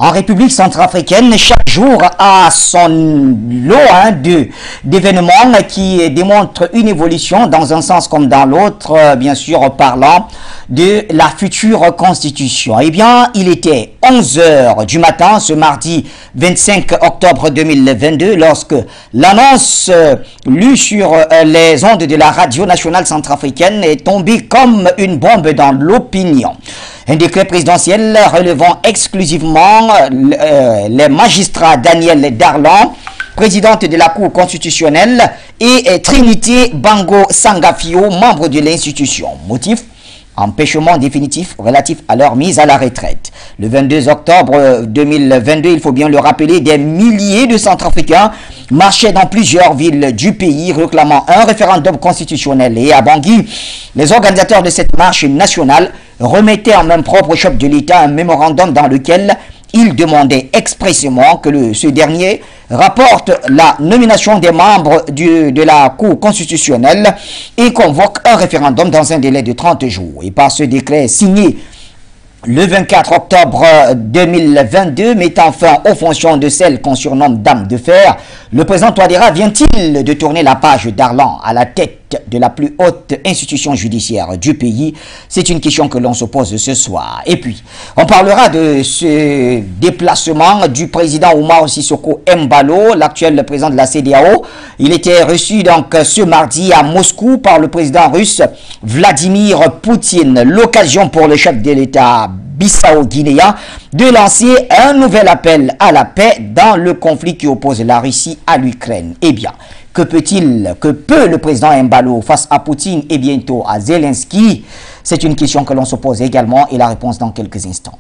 En République centrafricaine, chaque jour a son lot d'événements qui démontrent une évolution dans un sens comme dans l'autre, bien sûr parlant de la future constitution. Eh bien, il était 11 h du matin ce mardi 25 octobre 2022 lorsque l'annonce lue sur les ondes de la radio nationale centrafricaine est tombée comme une bombe dans l'opinion. Un décret présidentiel relevant exclusivement les magistrats Daniel Darlan, présidente de la Cour constitutionnelle, et Trinité Bango Sangafio, membre de l'institution. Motif: empêchement définitif relatif à leur mise à la retraite. Le 22 octobre 2022, il faut bien le rappeler, des milliers de Centrafricains marchaient dans plusieurs villes du pays réclamant un référendum constitutionnel. Et à Bangui, les organisateurs de cette marche nationale remettaient en même propre chef de l'État un mémorandum dans lequel ils demandaient expressément que ce dernier rapporte la nomination des membres de la Cour constitutionnelle et convoque un référendum dans un délai de 30 jours. Et par ce décret signé le 24 octobre 2022, mettant fin aux fonctions de celle qu'on surnomme Dame de Fer, le président Touadéra vient-il de tourner la page Darlan à la tête de la plus haute institution judiciaire du pays? C'est une question que l'on se pose ce soir. Et puis, on parlera de ce déplacement du président Oumaro Sissoko Embalo, l'actuel président de la CEDEAO. Il était reçu donc ce mardi à Moscou par le président russe Vladimir Poutine. L'occasion pour le chef de l'État bissau-guinéen de lancer un nouvel appel à la paix dans le conflit qui oppose la Russie à l'Ukraine. Eh bien, que peut le président Embalo face à Poutine et bientôt à Zelensky? C'est une question que l'on se pose également et la réponse dans quelques instants.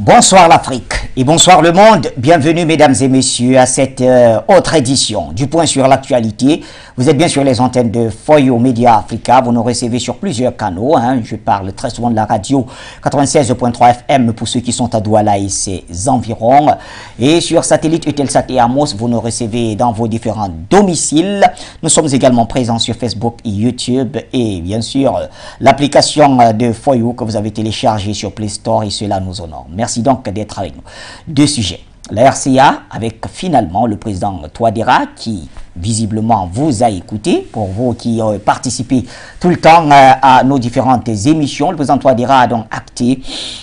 Bonsoir l'Afrique et bonsoir le monde. Bienvenue mesdames et messieurs à cette autre édition du Point sur l'actualité. Vous êtes bien sur les antennes de Foyo Média Africa. Vous nous recevez sur plusieurs canaux. Je parle très souvent de la radio 96.3 FM pour ceux qui sont à Douala et ses environs. Et sur satellite Eutelsat et Amos, vous nous recevez dans vos différents domiciles. Nous sommes également présents sur Facebook et YouTube. Et bien sûr, l'application de Foyo que vous avez téléchargée sur Play Store et cela nous honore. Merci donc d'être avec nous. Deux sujets. La RCA avec finalement le président Touadéra qui visiblement vous a écouté, pour vous qui participez tout le temps à nos différentes émissions. Le président Touadéra a donc acté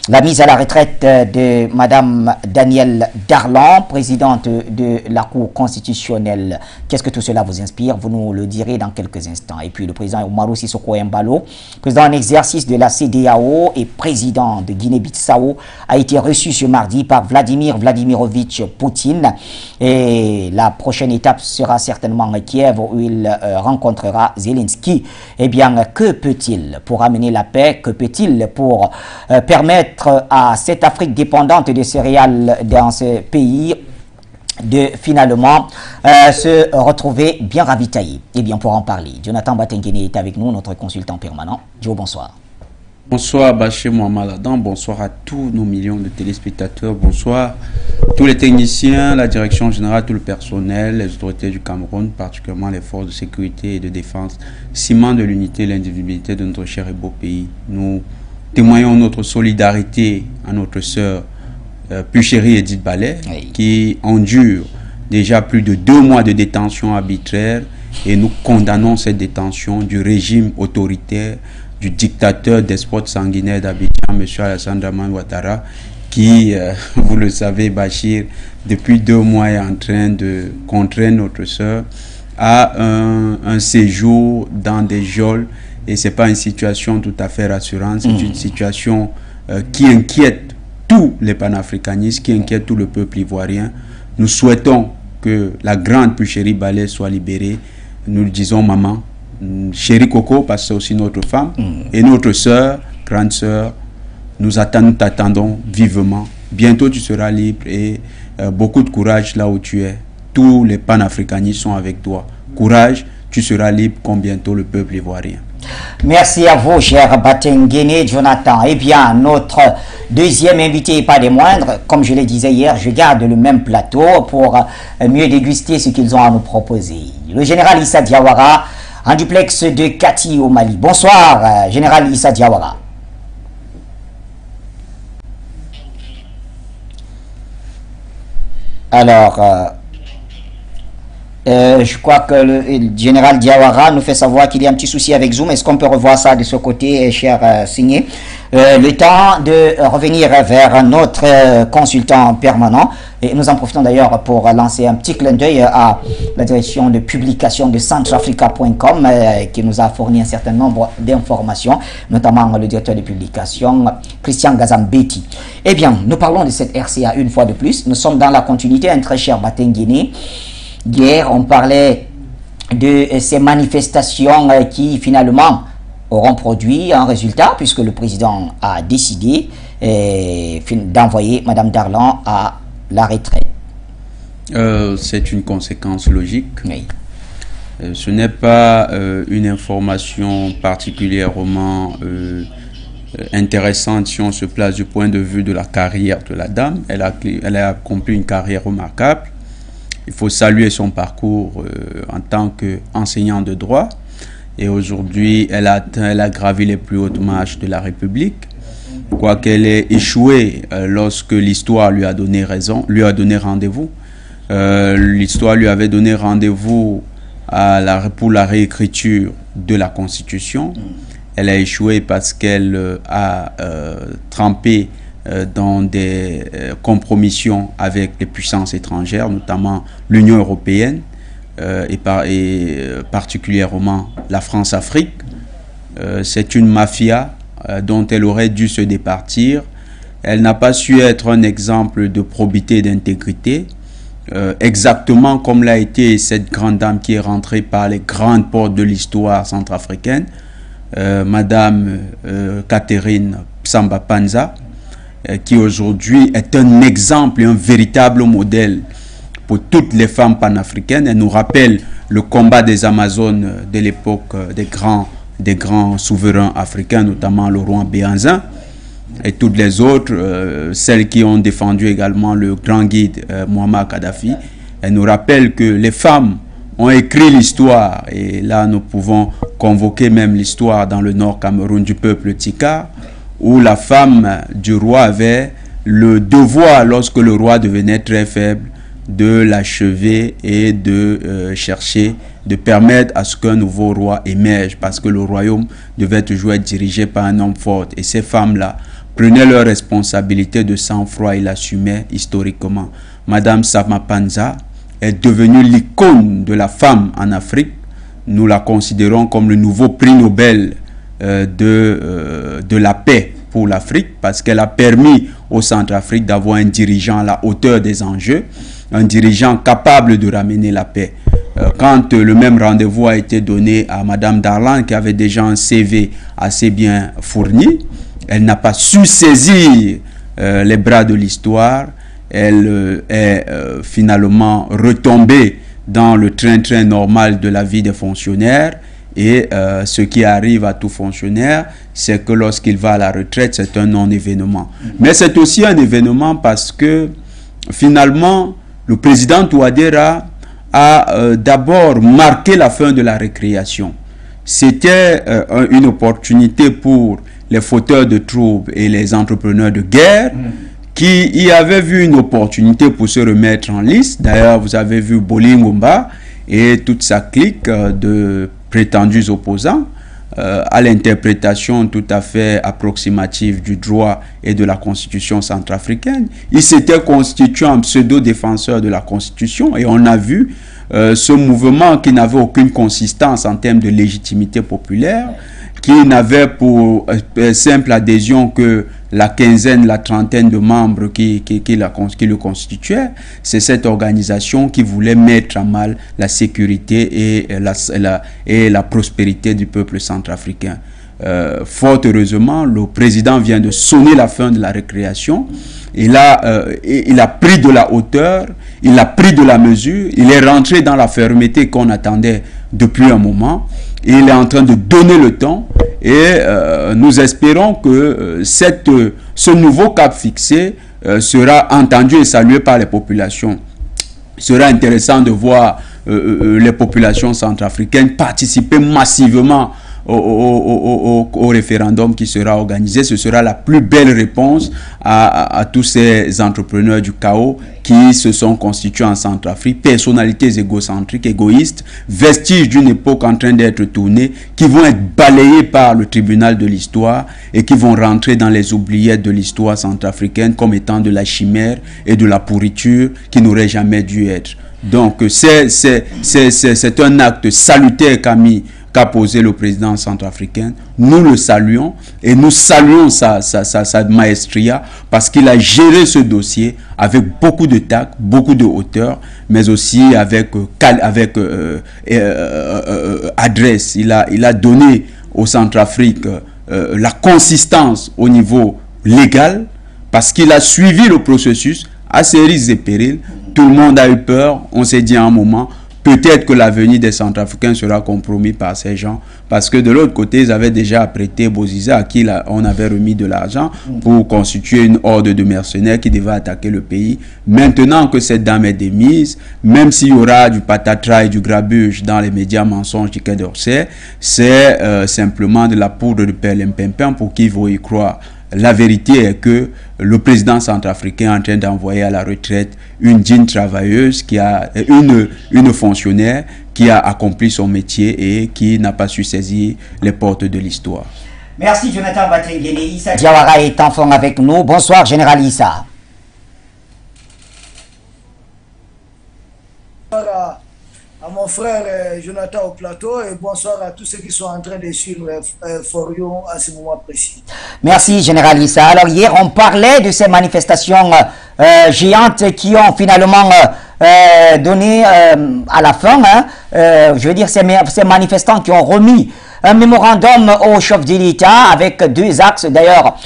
la mise à la retraite de Madame Daniel Darlan, présidente de la Cour constitutionnelle. Qu'est-ce que tout cela vous inspire? Vous nous le direz dans quelques instants. Et puis le président Oumaro Sissoko Embalo, président en exercice de la CEDEAO et président de Guinée-Bissau, a été reçu ce mardi par Vladimir Vladimirovitch Poutine. Et la prochaine étape sera certainement à Kiev où il rencontrera Zelensky. Eh bien, que peut-il pour amener la paix? Que peut-il pour permettre à cette Afrique dépendante des céréales dans ce pays de finalement se retrouver bien ravitaillé? Eh bien, pour en parler, Jonathan Batengene est avec nous, notre consultant permanent. Joe, bonsoir. Bonsoir Bachir Mohamed Adam, bonsoir à tous nos millions de téléspectateurs, bonsoir tous les techniciens, la direction générale, tout le personnel, les autorités du Cameroun, particulièrement les forces de sécurité et de défense, ciment de l'unité et l'individualité de notre cher et beau pays. Nous témoignons notre solidarité à notre sœur plus chérie Edith Ballet, qui endure déjà plus de 2 mois de détention arbitraire, et nous condamnons cette détention du régime autoritaire du dictateur despote sanguinaire d'Abidjan, M. Alassane Dramane Ouattara, qui, vous le savez, Bachir, depuis 2 mois est en train de contraindre notre sœur à un séjour dans des geôles. Et ce n'est pas une situation tout à fait rassurante, c'est une situation qui inquiète tous les panafricanistes, qui inquiète tout le peuple ivoirien. Nous souhaitons que la grande Puchérie Ballet soit libérée. Nous le disons, maman, chérie Coco, parce que c'est aussi notre femme, et notre sœur, grande sœur, nous t'attendons vivement. Bientôt tu seras libre et beaucoup de courage là où tu es. Tous les panafricanistes sont avec toi. Courage, tu seras libre comme bientôt le peuple ivoirien. Merci à vous, cher Batengene Jonathan. Eh bien, notre deuxième invité, pas des moindres, comme je le disais hier, je garde le même plateau pour mieux déguster ce qu'ils ont à nous proposer. Le général Issa Diawara, en duplex de Kati au Mali. Bonsoir, général Issa Diawara. Alors, je crois que le général Diawara nous fait savoir qu'il y a un petit souci avec Zoom. Est-ce qu'on peut revoir ça de ce côté, cher Signé? Le temps de revenir vers notre consultant permanent. Et nous en profitons d'ailleurs pour lancer un petit clin d'œil à la direction de publication de centrafrica.com qui nous a fourni un certain nombre d'informations, notamment le directeur de publication, Christian Gazambeti. Eh bien, nous parlons de cette RCA une fois de plus. Nous sommes dans la continuité, un très cher Batengene. Hier, on parlait de ces manifestations qui finalement auront produit un résultat puisque le président a décidé d'envoyer Mme Darlan à la retraite. C'est une conséquence logique. Oui. Ce n'est pas une information particulièrement intéressante si on se place du point de vue de la carrière de la dame. Elle a accompli une carrière remarquable. Il faut saluer son parcours en tant qu'enseignant de droit. Et aujourd'hui, elle a gravi les plus hautes marches de la République. Quoiqu'elle ait échoué lorsque l'histoire lui a donné raison, lui a donné rendez-vous. L'histoire lui avait donné rendez-vous pour la réécriture de la Constitution. Elle a échoué parce qu'elle a trempé dans des compromissions avec les puissances étrangères, notamment l'Union européenne et particulièrement la France-Afrique. C'est une mafia dont elle aurait dû se départir. Elle n'a pas su être un exemple de probité et d'intégrité, exactement comme l'a été cette grande dame qui est rentrée par les grandes portes de l'histoire centrafricaine, Madame Catherine Psamba Panza, qui aujourd'hui est un exemple et un véritable modèle pour toutes les femmes panafricaines. Elle nous rappelle le combat des Amazones de l'époque des grands souverains africains, notamment le roi Béhanzin et toutes les autres, celles qui ont défendu également le grand guide Muammar Kadhafi. Elle nous rappelle que les femmes ont écrit l'histoire, et là nous pouvons convoquer même l'histoire dans le nord Cameroun du peuple Tika, où la femme du roi avait le devoir, lorsque le roi devenait très faible, de l'achever et de chercher, de permettre à ce qu'un nouveau roi émerge, parce que le royaume devait toujours être dirigé par un homme fort. Et ces femmes-là prenaient leurs responsabilités de sang-froid et l'assumaient historiquement. Madame Sama Panza est devenue l'icône de la femme en Afrique. Nous la considérons comme le nouveau prix Nobel de la paix pour l'Afrique, parce qu'elle a permis au Centrafrique d'avoir un dirigeant à la hauteur des enjeux, un dirigeant capable de ramener la paix. Quand le même rendez-vous a été donné à Madame Darlan, qui avait déjà un CV assez bien fourni, elle n'a pas su saisir les bras de l'histoire. Elle est finalement retombée dans le train-train normal de la vie des fonctionnaires. Et ce qui arrive à tout fonctionnaire, c'est que lorsqu'il va à la retraite, c'est un non-événement. Mais c'est aussi un événement parce que finalement, le président Touadéra a d'abord marqué la fin de la récréation. C'était une opportunité pour les fauteurs de troubles et les entrepreneurs de guerre qui y avaient vu une opportunité pour se remettre en lice. D'ailleurs, vous avez vu Bolingomba et toute sa clique de prétendus opposants à l'interprétation tout à fait approximative du droit et de la Constitution centrafricaine. Il s'était constitué un pseudo-défenseur de la Constitution, et on a vu ce mouvement qui n'avait aucune consistance en termes de légitimité populaire, qui n'avait pour simple adhésion que la quinzaine, la trentaine de membres qui le constituaient. C'est cette organisation qui voulait mettre à mal la sécurité et la prospérité du peuple centrafricain. Fort heureusement, le président vient de sonner la fin de la récréation. Il a pris de la hauteur, il a pris de la mesure, il est rentré dans la fermeté qu'on attendait depuis un moment. Il est en train de donner le temps et nous espérons que ce nouveau cap fixé sera entendu et salué par les populations. Il sera intéressant de voir les populations centrafricaines participer massivement au référendum qui sera organisé. Ce sera la plus belle réponse à tous ces entrepreneurs du chaos qui se sont constitués en Centrafrique, personnalités égocentriques, égoïstes, vestiges d'une époque en train d'être tournée, qui vont être balayés par le tribunal de l'histoire et qui vont rentrer dans les oubliettes de l'histoire centrafricaine comme étant de la chimère et de la pourriture qui n'aurait jamais dû être. Donc c'est un acte salutaire qu'a posé le président centrafricain. Nous le saluons et nous saluons sa maestria parce qu'il a géré ce dossier avec beaucoup de tact, beaucoup de hauteur, mais aussi avec adresse. Il a donné au Centrafrique la consistance au niveau légal parce qu'il a suivi le processus à ses risques et périls. Tout le monde a eu peur. On s'est dit à un moment, peut-être que l'avenir des Centrafricains sera compromis par ces gens. Parce que de l'autre côté, ils avaient déjà apprêté Bozizé à qui on avait remis de l'argent pour constituer une horde de mercenaires qui devait attaquer le pays. Maintenant que cette dame est démise, même s'il y aura du patatras et du grabuge dans les médias mensonges du Quai d'Orsay, c'est simplement de la poudre de perlimpinpin pour qui veut y croire. La vérité est que le président centrafricain est en train d'envoyer à la retraite une digne travailleuse, qui a une fonctionnaire qui a accompli son métier et qui n'a pas su saisir les portes de l'histoire. Merci Jonathan Batengene. Issa Diawara est enfant avec nous. Bonsoir Général Issa. Bonsoir à mon frère Jonathan au plateau et bonsoir à tous ceux qui sont en train de suivre Forion à ce moment précis. Merci Général Issa. Alors hier on parlait de ces manifestations géantes qui ont finalement donné à la fin, je veux dire ces manifestants qui ont remis un mémorandum au chef de l'État avec deux axes d'ailleurs,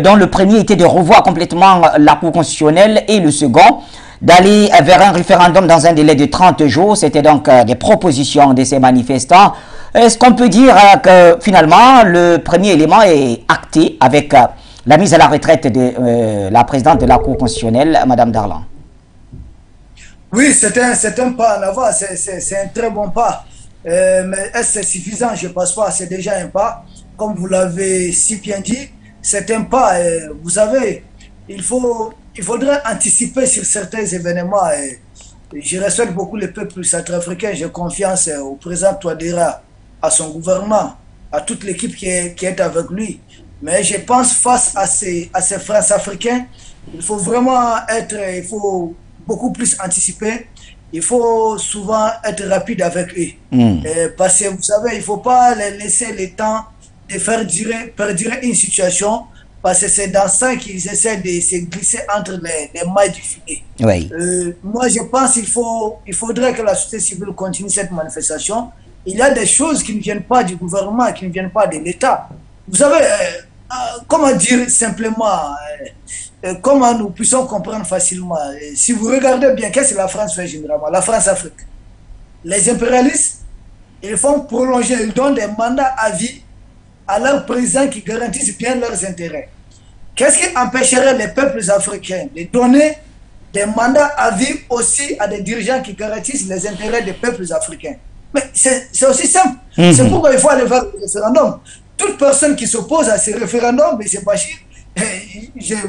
dont le premier était de revoir complètement la Cour constitutionnelle et le second d'aller vers un référendum dans un délai de 30 jours. C'était donc des propositions de ces manifestants. Est-ce qu'on peut dire que finalement le premier élément est acté avec la mise à la retraite de la présidente de la Cour constitutionnelle, Madame Darlan? Oui, c'est un pas en avant, c'est un très bon pas. Mais est-ce que c'est suffisant? Je ne pense pas, c'est déjà un pas. Comme vous l'avez si bien dit, c'est un pas. Vous savez, il faudrait anticiper sur certains événements. Je respecte beaucoup le peuple centrafricain, j'ai confiance au président Touadéra, à son gouvernement, à toute l'équipe qui est avec lui. Mais je pense face à ces frères africains, il faut vraiment il faut beaucoup plus anticiper. Il faut souvent être rapide avec eux. Parce que vous savez, il ne faut pas les laisser le temps de faire perdurer une situation. Parce que c'est dans ça qu'ils essaient de se glisser entre les mailles du filet. Oui. Moi, je pense qu'il faudrait que la société civile continue cette manifestation. Il y a des choses qui ne viennent pas du gouvernement, qui ne viennent pas de l'État. Vous savez, comment dire simplement, comment nous puissions comprendre facilement. Si vous regardez bien, qu'est-ce que la France fait généralement? La France-Afrique. Les impérialistes, ils font prolonger, ils donnent des mandats à vie à leurs présidents qui garantissent bien leurs intérêts. Qu'est-ce qui empêcherait les peuples africains de donner des mandats à vie aussi à des dirigeants qui garantissent les intérêts des peuples africains? Mais c'est aussi simple. C'est pourquoi il faut aller vers le référendum. Toute personne qui s'oppose à ce référendum, mais c'est pas chier.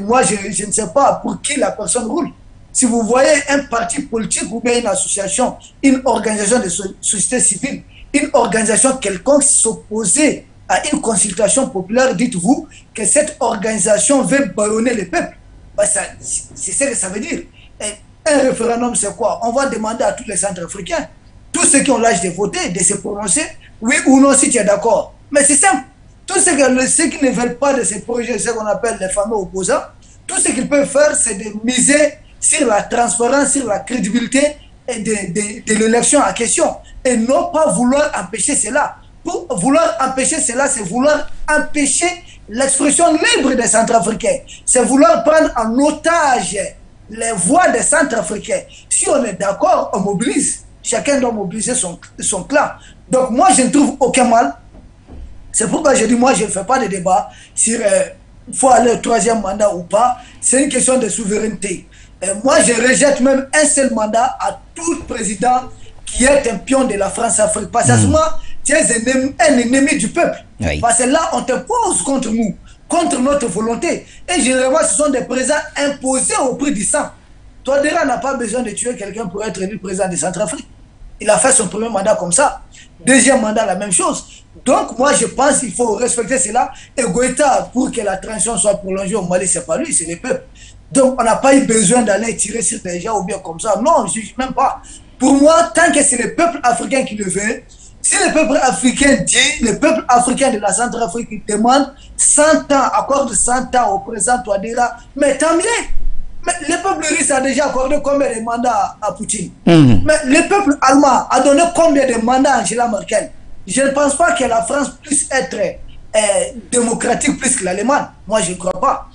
Moi, je ne sais pas pour qui la personne roule. Si vous voyez un parti politique ou bien une association, une organisation de société civile, une organisation quelconque s'opposer à une consultation populaire, dites-vous que cette organisation veut bâillonner le peuple. C'est ce que ça veut dire. Et un référendum, c'est quoi? On va demander à tous les Centrafricains, tous ceux qui ont l'âge de voter, de se prononcer, oui ou non, si tu es d'accord. Mais c'est simple. Tout ce que ceux qui ne veulent pas de ces projets, ce qu'on appelle les fameux opposants, tout ce qu'ils peuvent faire, c'est de miser sur la transparence, sur la crédibilité et de l'élection en question. Et non pas vouloir empêcher cela. Pour vouloir empêcher cela, c'est vouloir empêcher l'expression libre des Centrafricains. C'est vouloir prendre en otage les voix des Centrafricains. Si on est d'accord, on mobilise. Chacun doit mobiliser son clan. Donc moi, je ne trouve aucun mal. C'est pourquoi je dis, moi, je ne fais pas de débat sur il faut aller au troisième mandat ou pas. C'est une question de souveraineté. Et moi, je rejette même un seul mandat à tout président qui est un pion de la France-Afrique. Parce que souvent, tu es un ennemi du peuple. Oui. Parce que là, on te pose contre nous, contre notre volonté. Et généralement, ce sont des présidents imposés au prix du sang. Touadéra n'a pas besoin de tuer quelqu'un pour être élu président de Centrafrique. Il a fait son premier mandat comme ça. Deuxième mandat, la même chose. Donc, moi, je pense qu'il faut respecter cela. Et Goïta, pour que la transition soit prolongée au Mali, c'est pas lui, c'est les peuples. Donc, on n'a pas eu besoin d'aller tirer sur des gens ou bien comme ça. Non, je ne juge même pas. Pour moi, tant que c'est le peuple africain qui le veut, si le peuple africain dit, le peuple africain de la Centrafrique demande 100 ans, accorde 100 ans au président Touadéra, mais tant mieux. Mais le peuple russe a déjà accordé combien de mandats à Poutine? Mais le peuple allemand a donné combien de mandats à Angela Merkel? Je ne pense pas que la France puisse être démocratique plus que l'Allemagne. Moi, je ne crois pas.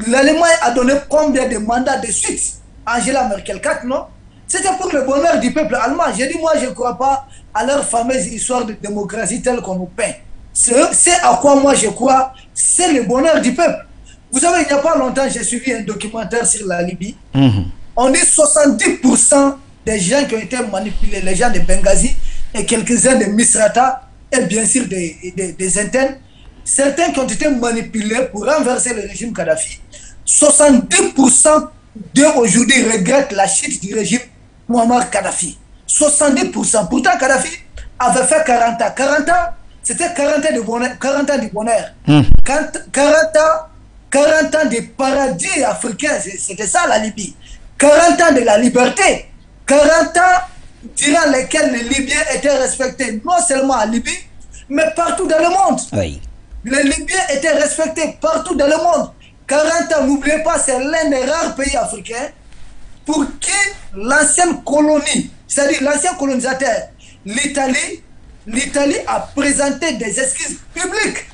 L'Allemagne a donné combien de mandats de suite à Angela Merkel? 4, non? C'était pour le bonheur du peuple allemand. J'ai dit, moi, je ne crois pas à leur fameuse histoire de démocratie telle qu'on nous peint. C'est à quoi moi je crois, c'est le bonheur du peuple. Vous savez, il n'y a pas longtemps, j'ai suivi un documentaire sur la Libye. On dit 70% des gens qui ont été manipulés, les gens de Benghazi et quelques-uns de Misrata, et bien sûr des internes, certains qui ont été manipulés pour renverser le régime Kadhafi. 70% d'eux aujourd'hui regrettent la chute du régime Muammar Kadhafi. 70%. Pourtant, Kadhafi avait fait 40 ans. 40 ans, c'était 40 ans de bonheur. 40 ans de bonheur. 40 ans de paradis africain, c'était ça la Libye. 40 ans de la liberté. 40 ans durant lesquels les Libyens étaient respectés, non seulement en Libye, mais partout dans le monde. Oui. Les Libyens étaient respectés partout dans le monde. 40 ans, n'oubliez pas, c'est l'un des rares pays africains pour qui l'ancienne colonie, c'est-à-dire l'ancien colonisateur, l'Italie a présenté des excuses publiques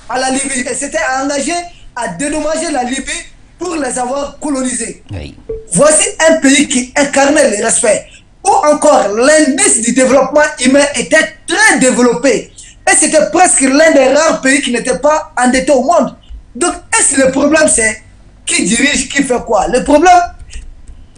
à la Libye et s'était engagé à dédommager la Libye pour les avoir colonisés. Oui. Voici un pays qui incarnait le respect, où encore l'indice du développement humain était très développé. Et c'était presque l'un des rares pays qui n'était pas endetté au monde. Donc, est-ce que le problème, c'est qui dirige, qui fait quoi? Le problème,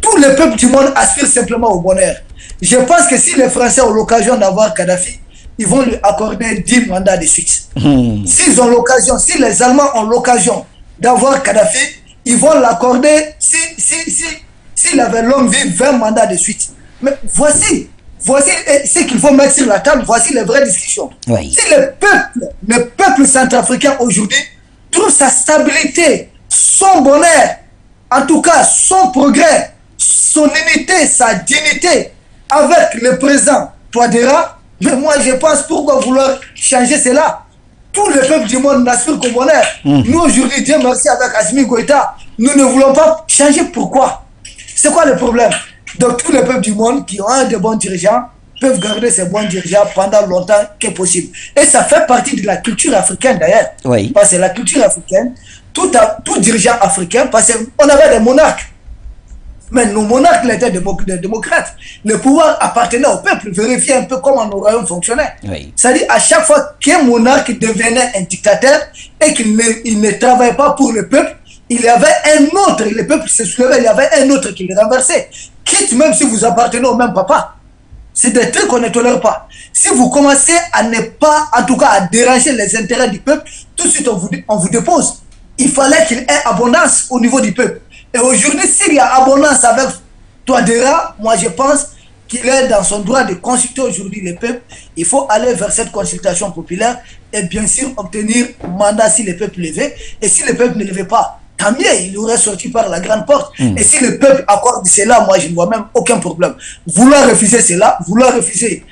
tous les peuples du monde aspirent simplement au bonheur. Je pense que si les Français ont l'occasion d'avoir Kadhafi, ils vont lui accorder 10 mandats de suite. S'ils ont l'occasion, si les Allemands ont l'occasion d'avoir Kadhafi, ils vont l'accorder, s'il avait longue vie, 20 mandats de suite. Mais voici ce qu'il faut mettre sur la table, voici les vraies discussions. Oui. Si le peuple centrafricain aujourd'hui trouve sa stabilité, son bonheur, en tout cas son progrès, son unité, sa dignité avec le président Touadéra, mais moi je pense pourquoi vouloir changer cela. Tous les peuples du monde n'aspirent qu'au bonheur. Nous aujourd'hui, Dieu merci, avec Assimi Goïta, nous ne voulons pas changer. Pourquoi? C'est quoi le problème? Donc tous les peuples du monde qui ont un de bons dirigeants peuvent garder ces bons dirigeants pendant longtemps que possible. Et ça fait partie de la culture africaine d'ailleurs. Oui. Parce que la culture africaine, tout dirigeant africain, parce qu'on avait des monarques. Mais nos monarques étaient des démocrates. Le pouvoir appartenait au peuple. Vérifiez un peu comment nos royaumes fonctionnaient. Oui. C'est-à-dire, à chaque fois qu'un monarque devenait un dictateur et qu'il ne travaillait pas pour le peuple, il y avait un autre, le peuple se soulevait, il y avait un autre qui le renversait. Quitte même si vous appartenez au même papa. C'est des trucs qu'on ne tolère pas. Si vous commencez à ne pas, en tout cas, à déranger les intérêts du peuple, tout de suite on vous dépose. Il fallait qu'il y ait abondance au niveau du peuple. Et aujourd'hui, s'il y a abondance avec Touadéra, moi je pense qu'il est dans son droit de consulter aujourd'hui le peuple. Il faut aller vers cette consultation populaire et bien sûr obtenir mandat si le peuple le veut. Et si le peuple ne le veut pas, tant mieux, il aurait sorti par la grande porte. Et si le peuple accorde cela, moi je ne vois même aucun problème. Vouloir refuser cela, vouloir refuser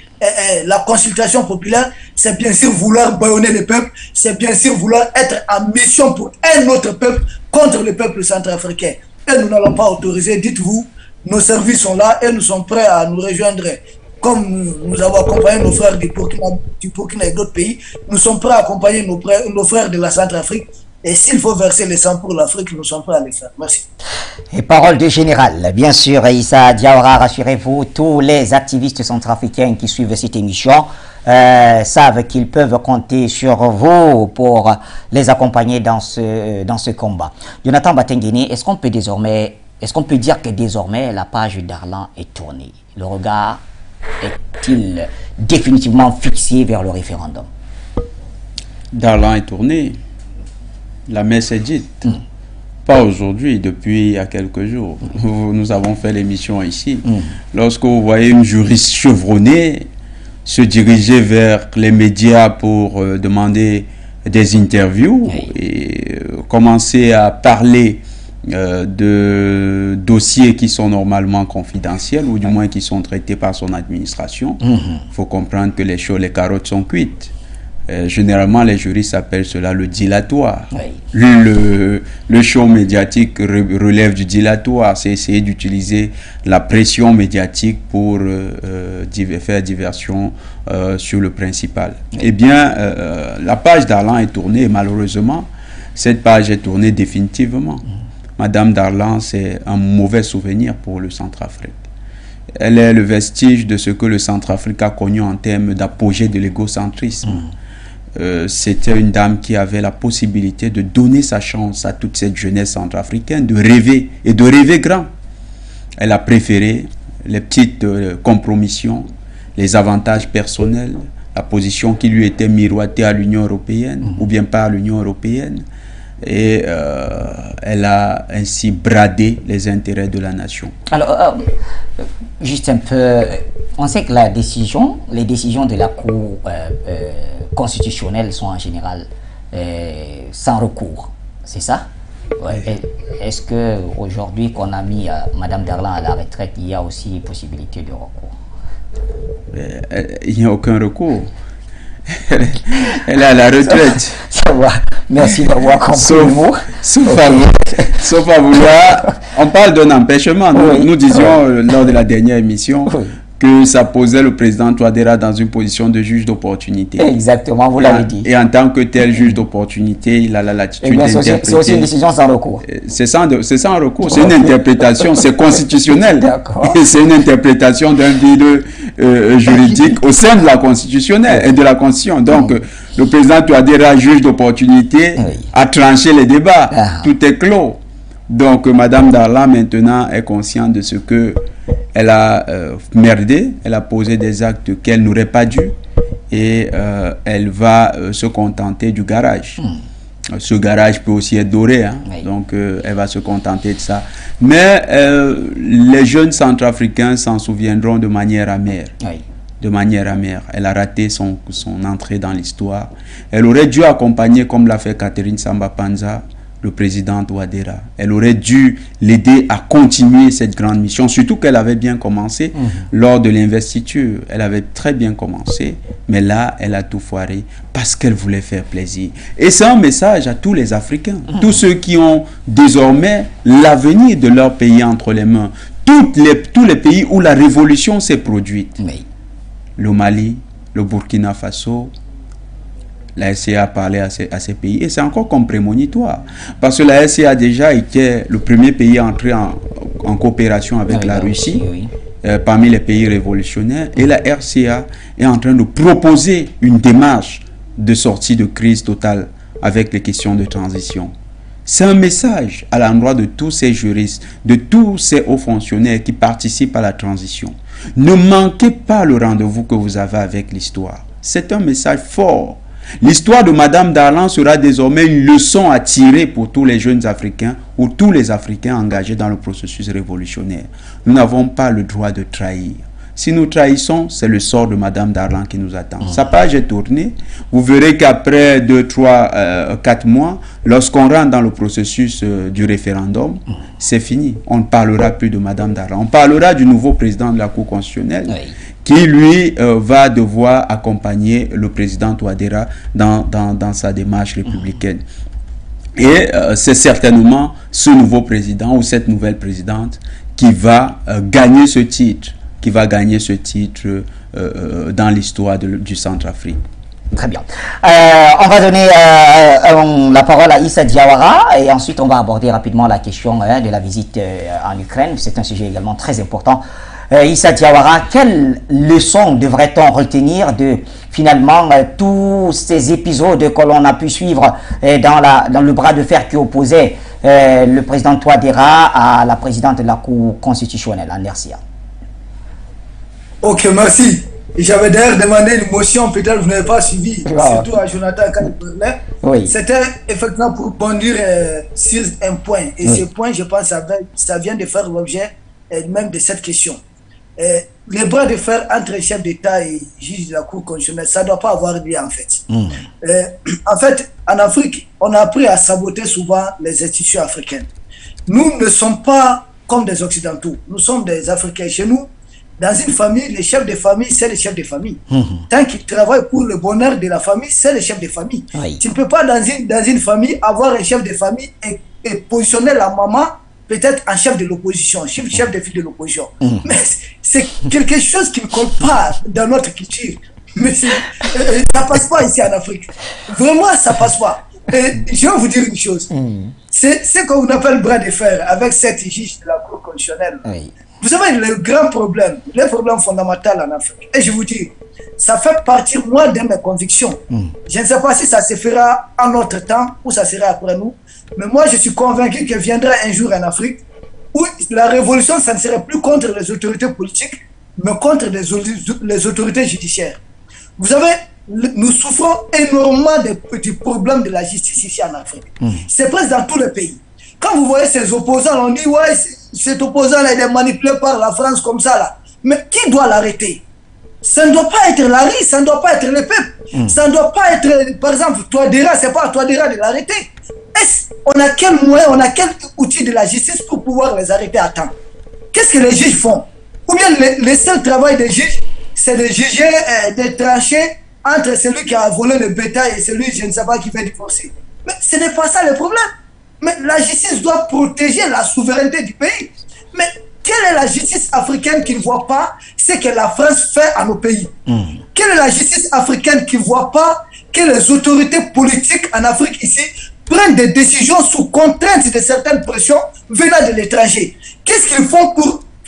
la consultation populaire, c'est bien sûr vouloir bâillonner le peuple, c'est bien sûr vouloir être en mission pour un autre peuple contre le peuple centrafricain. Et nous n'allons pas autoriser, dites-vous, nos services sont là et nous sommes prêts à nous rejoindre. Comme nous avons accompagné nos frères du Burkina et d'autres pays, nous sommes prêts à accompagner nos frères de la Centrafrique. Et s'il faut verser le sang pour l'Afrique, nous sommes prêts à le faire. Merci. Et parole du général, bien sûr, Issa Diawara, rassurez-vous, tous les activistes centrafricains qui suivent cette émission savent qu'ils peuvent compter sur vous pour les accompagner dans ce combat. Jonathan Batengene, est-ce qu'on peut dire que désormais la page d'Arlan est tournée? Le regard est-il définitivement fixé vers le référendum? Darlan est tourné. La messe est dite. Pas aujourd'hui, depuis il y a quelques jours. Nous avons fait l'émission ici. Lorsque vous voyez une juriste chevronnée se diriger vers les médias pour demander des interviews et commencer à parler de dossiers qui sont normalement confidentiels ou du moins qui sont traités par son administration, il faut comprendre que les carottes sont cuites. Généralement, les juristes appellent cela le dilatoire. Le show médiatique relève du dilatoire. C'est essayer d'utiliser la pression médiatique pour faire diversion sur le principal. Eh bien, la page Darlan est tournée et malheureusement, cette page est tournée définitivement. Madame Darlan, c'est un mauvais souvenir pour le Centrafrique. Elle est le vestige de ce que le Centrafrique a connu en termes d'apogée de l'égocentrisme. C'était une dame qui avait la possibilité de donner sa chance à toute cette jeunesse centrafricaine, de rêver et de rêver grand. Elle a préféré les petites compromissions, les avantages personnels, la position qui lui était miroitée à l'Union européenne ou bien pas à l'Union européenne. Et elle a ainsi bradé les intérêts de la nation. Alors, juste un peu, on sait que les décisions de la Cour constitutionnelle sont en général sans recours, c'est ça? Est-ce qu'aujourd'hui qu'on a mis Madame Darlan à la retraite, il y a aussi possibilité de recours? Il n'y a aucun recours. Elle est à la retraite. Ça va. Merci d'avoir compris le mot. Sauf à vouloir. On parle d'un empêchement. Nous disions lors de la dernière émission que ça posait le président Touadéra dans une position de juge d'opportunité. Exactement, vous l'avez dit. Et en tant que tel juge d'opportunité, il a la latitude d'interpréter. C'est aussi une décision sans recours. C'est sans recours. C'est une interprétation, c'est constitutionnel. D'accord. C'est une interprétation d'un vide juridique au sein de la constitutionnelle et de la constitution. Donc, le président Touadéra, juge d'opportunité, a tranché les débats. Tout est clos. Donc, Madame Darlan, maintenant, est consciente de ce que elle a merdé, elle a posé des actes qu'elle n'aurait pas dû et elle va se contenter du garage. Ce garage peut aussi être doré, hein? Donc elle va se contenter de ça. Mais les jeunes centrafricains s'en souviendront de manière amère. De manière amère. Elle a raté son entrée dans l'histoire. Elle aurait dû accompagner, comme l'a fait Catherine Samba Panza, le président Touadéra. Elle aurait dû l'aider à continuer cette grande mission, surtout qu'elle avait bien commencé lors de l'investiture. Elle avait très bien commencé, mais là, elle a tout foiré parce qu'elle voulait faire plaisir. Et c'est un message à tous les Africains, tous ceux qui ont désormais l'avenir de leur pays entre les mains, tous les pays où la révolution s'est produite. Le Mali, le Burkina Faso, la SCA a parlé à ces pays et c'est encore comme prémonitoire parce que la SCA a déjà été le premier pays à entrer en coopération avec la Russie parmi les pays révolutionnaires et la RCA est en train de proposer une démarche de sortie de crise totale avec les questions de transition. C'est un message à l'endroit de tous ces juristes, de tous ces hauts fonctionnaires qui participent à la transition. Ne manquez pas le rendez-vous que vous avez avec l'histoire. C'est un message fort. L'histoire de Madame Darlan sera désormais une leçon à tirer pour tous les jeunes Africains ou tous les Africains engagés dans le processus révolutionnaire. Nous n'avons pas le droit de trahir. Si nous trahissons, c'est le sort de Madame Darlan qui nous attend. Sa page est tournée. Vous verrez qu'après 2, 3, 4 mois, lorsqu'on rentre dans le processus du référendum, c'est fini. On ne parlera plus de Madame Darlan. On parlera du nouveau président de la Cour constitutionnelle qui lui va devoir accompagner le président Touadéra dans sa démarche républicaine. Et c'est certainement ce nouveau président ou cette nouvelle présidente qui va gagner ce titre, dans l'histoire du Centrafrique. Très bien. On va donner la parole à Issa Diawara et ensuite on va aborder rapidement la question de la visite en Ukraine. C'est un sujet également très important. Issa Diawara, quelles leçons devrait-on retenir de finalement tous ces épisodes que l'on a pu suivre dans le bras de fer qui opposait le président Touadéra à la présidente de la Cour constitutionnelle, Anne Garcia? Ok, merci. J'avais d'ailleurs demandé une motion, peut-être vous n'avez pas suivi, surtout à Jonathan quand il parlait. Oui. C'était effectivement pour bondir sur un point. Et ce point, je pense, ça vient de faire l'objet même de cette question. Les bras de fer entre chefs d'État et juges de la Cour constitutionnelle, ça ne doit pas avoir lieu en fait. En fait, en Afrique, on a appris à saboter souvent les institutions africaines. Nous ne sommes pas comme des Occidentaux, nous sommes des Africains. Chez nous, dans une famille, les chefs de famille, c'est les chefs de famille. Tant qu'ils travaillent pour le bonheur de la famille, c'est les chefs de famille. Oui. Tu ne peux pas, dans une famille, avoir un chef de famille et positionner la maman peut-être en chef de l'opposition, chef de file de l'opposition. Mais c'est quelque chose qui ne colle pas dans notre culture. Mais ça ne passe pas ici en Afrique. Vraiment, ça ne passe pas. Et je vais vous dire une chose. C'est ce qu'on appelle bras de fer avec cette juge de la Cour constitutionnelle. Oui. Vous savez, le grand problème, le problème fondamental en Afrique, et je vous dis, ça fait partie, moi, de mes convictions. Je ne sais pas si ça se fera en notre temps ou ça sera après nous, mais moi, je suis convaincu qu'il viendra un jour en Afrique où la révolution, ça ne serait plus contre les autorités politiques, mais contre les autorités judiciaires. Vous savez, nous souffrons énormément des petits problèmes de la justice ici en Afrique. C'est presque dans tous les pays. Quand vous voyez ces opposants, on dit, ouais, cet opposant-là, il est manipulé par la France comme ça, là. Mais qui doit l'arrêter? Ça ne doit pas être la RI, ça ne doit pas être le peuple. Ça ne doit pas être, par exemple, Touadéra, c'est pas à Touadéra de l'arrêter. On a quel moyen, on a quel outil de la justice pour pouvoir les arrêter à temps? Qu'est-ce que les juges font? Ou bien le seul travail des juges, c'est de juger, de trancher entre celui qui a volé le bétail et celui, je ne sais pas, qui fait divorcer. Mais ce n'est pas ça le problème. Mais la justice doit protéger la souveraineté du pays. Mais quelle est la justice africaine qui ne voit pas ce que la France fait à nos pays? Quelle est la justice africaine qui ne voit pas que les autorités politiques en Afrique ici prennent des décisions sous contrainte de certaines pressions venant de l'étranger? Qu'est-ce qu'ils font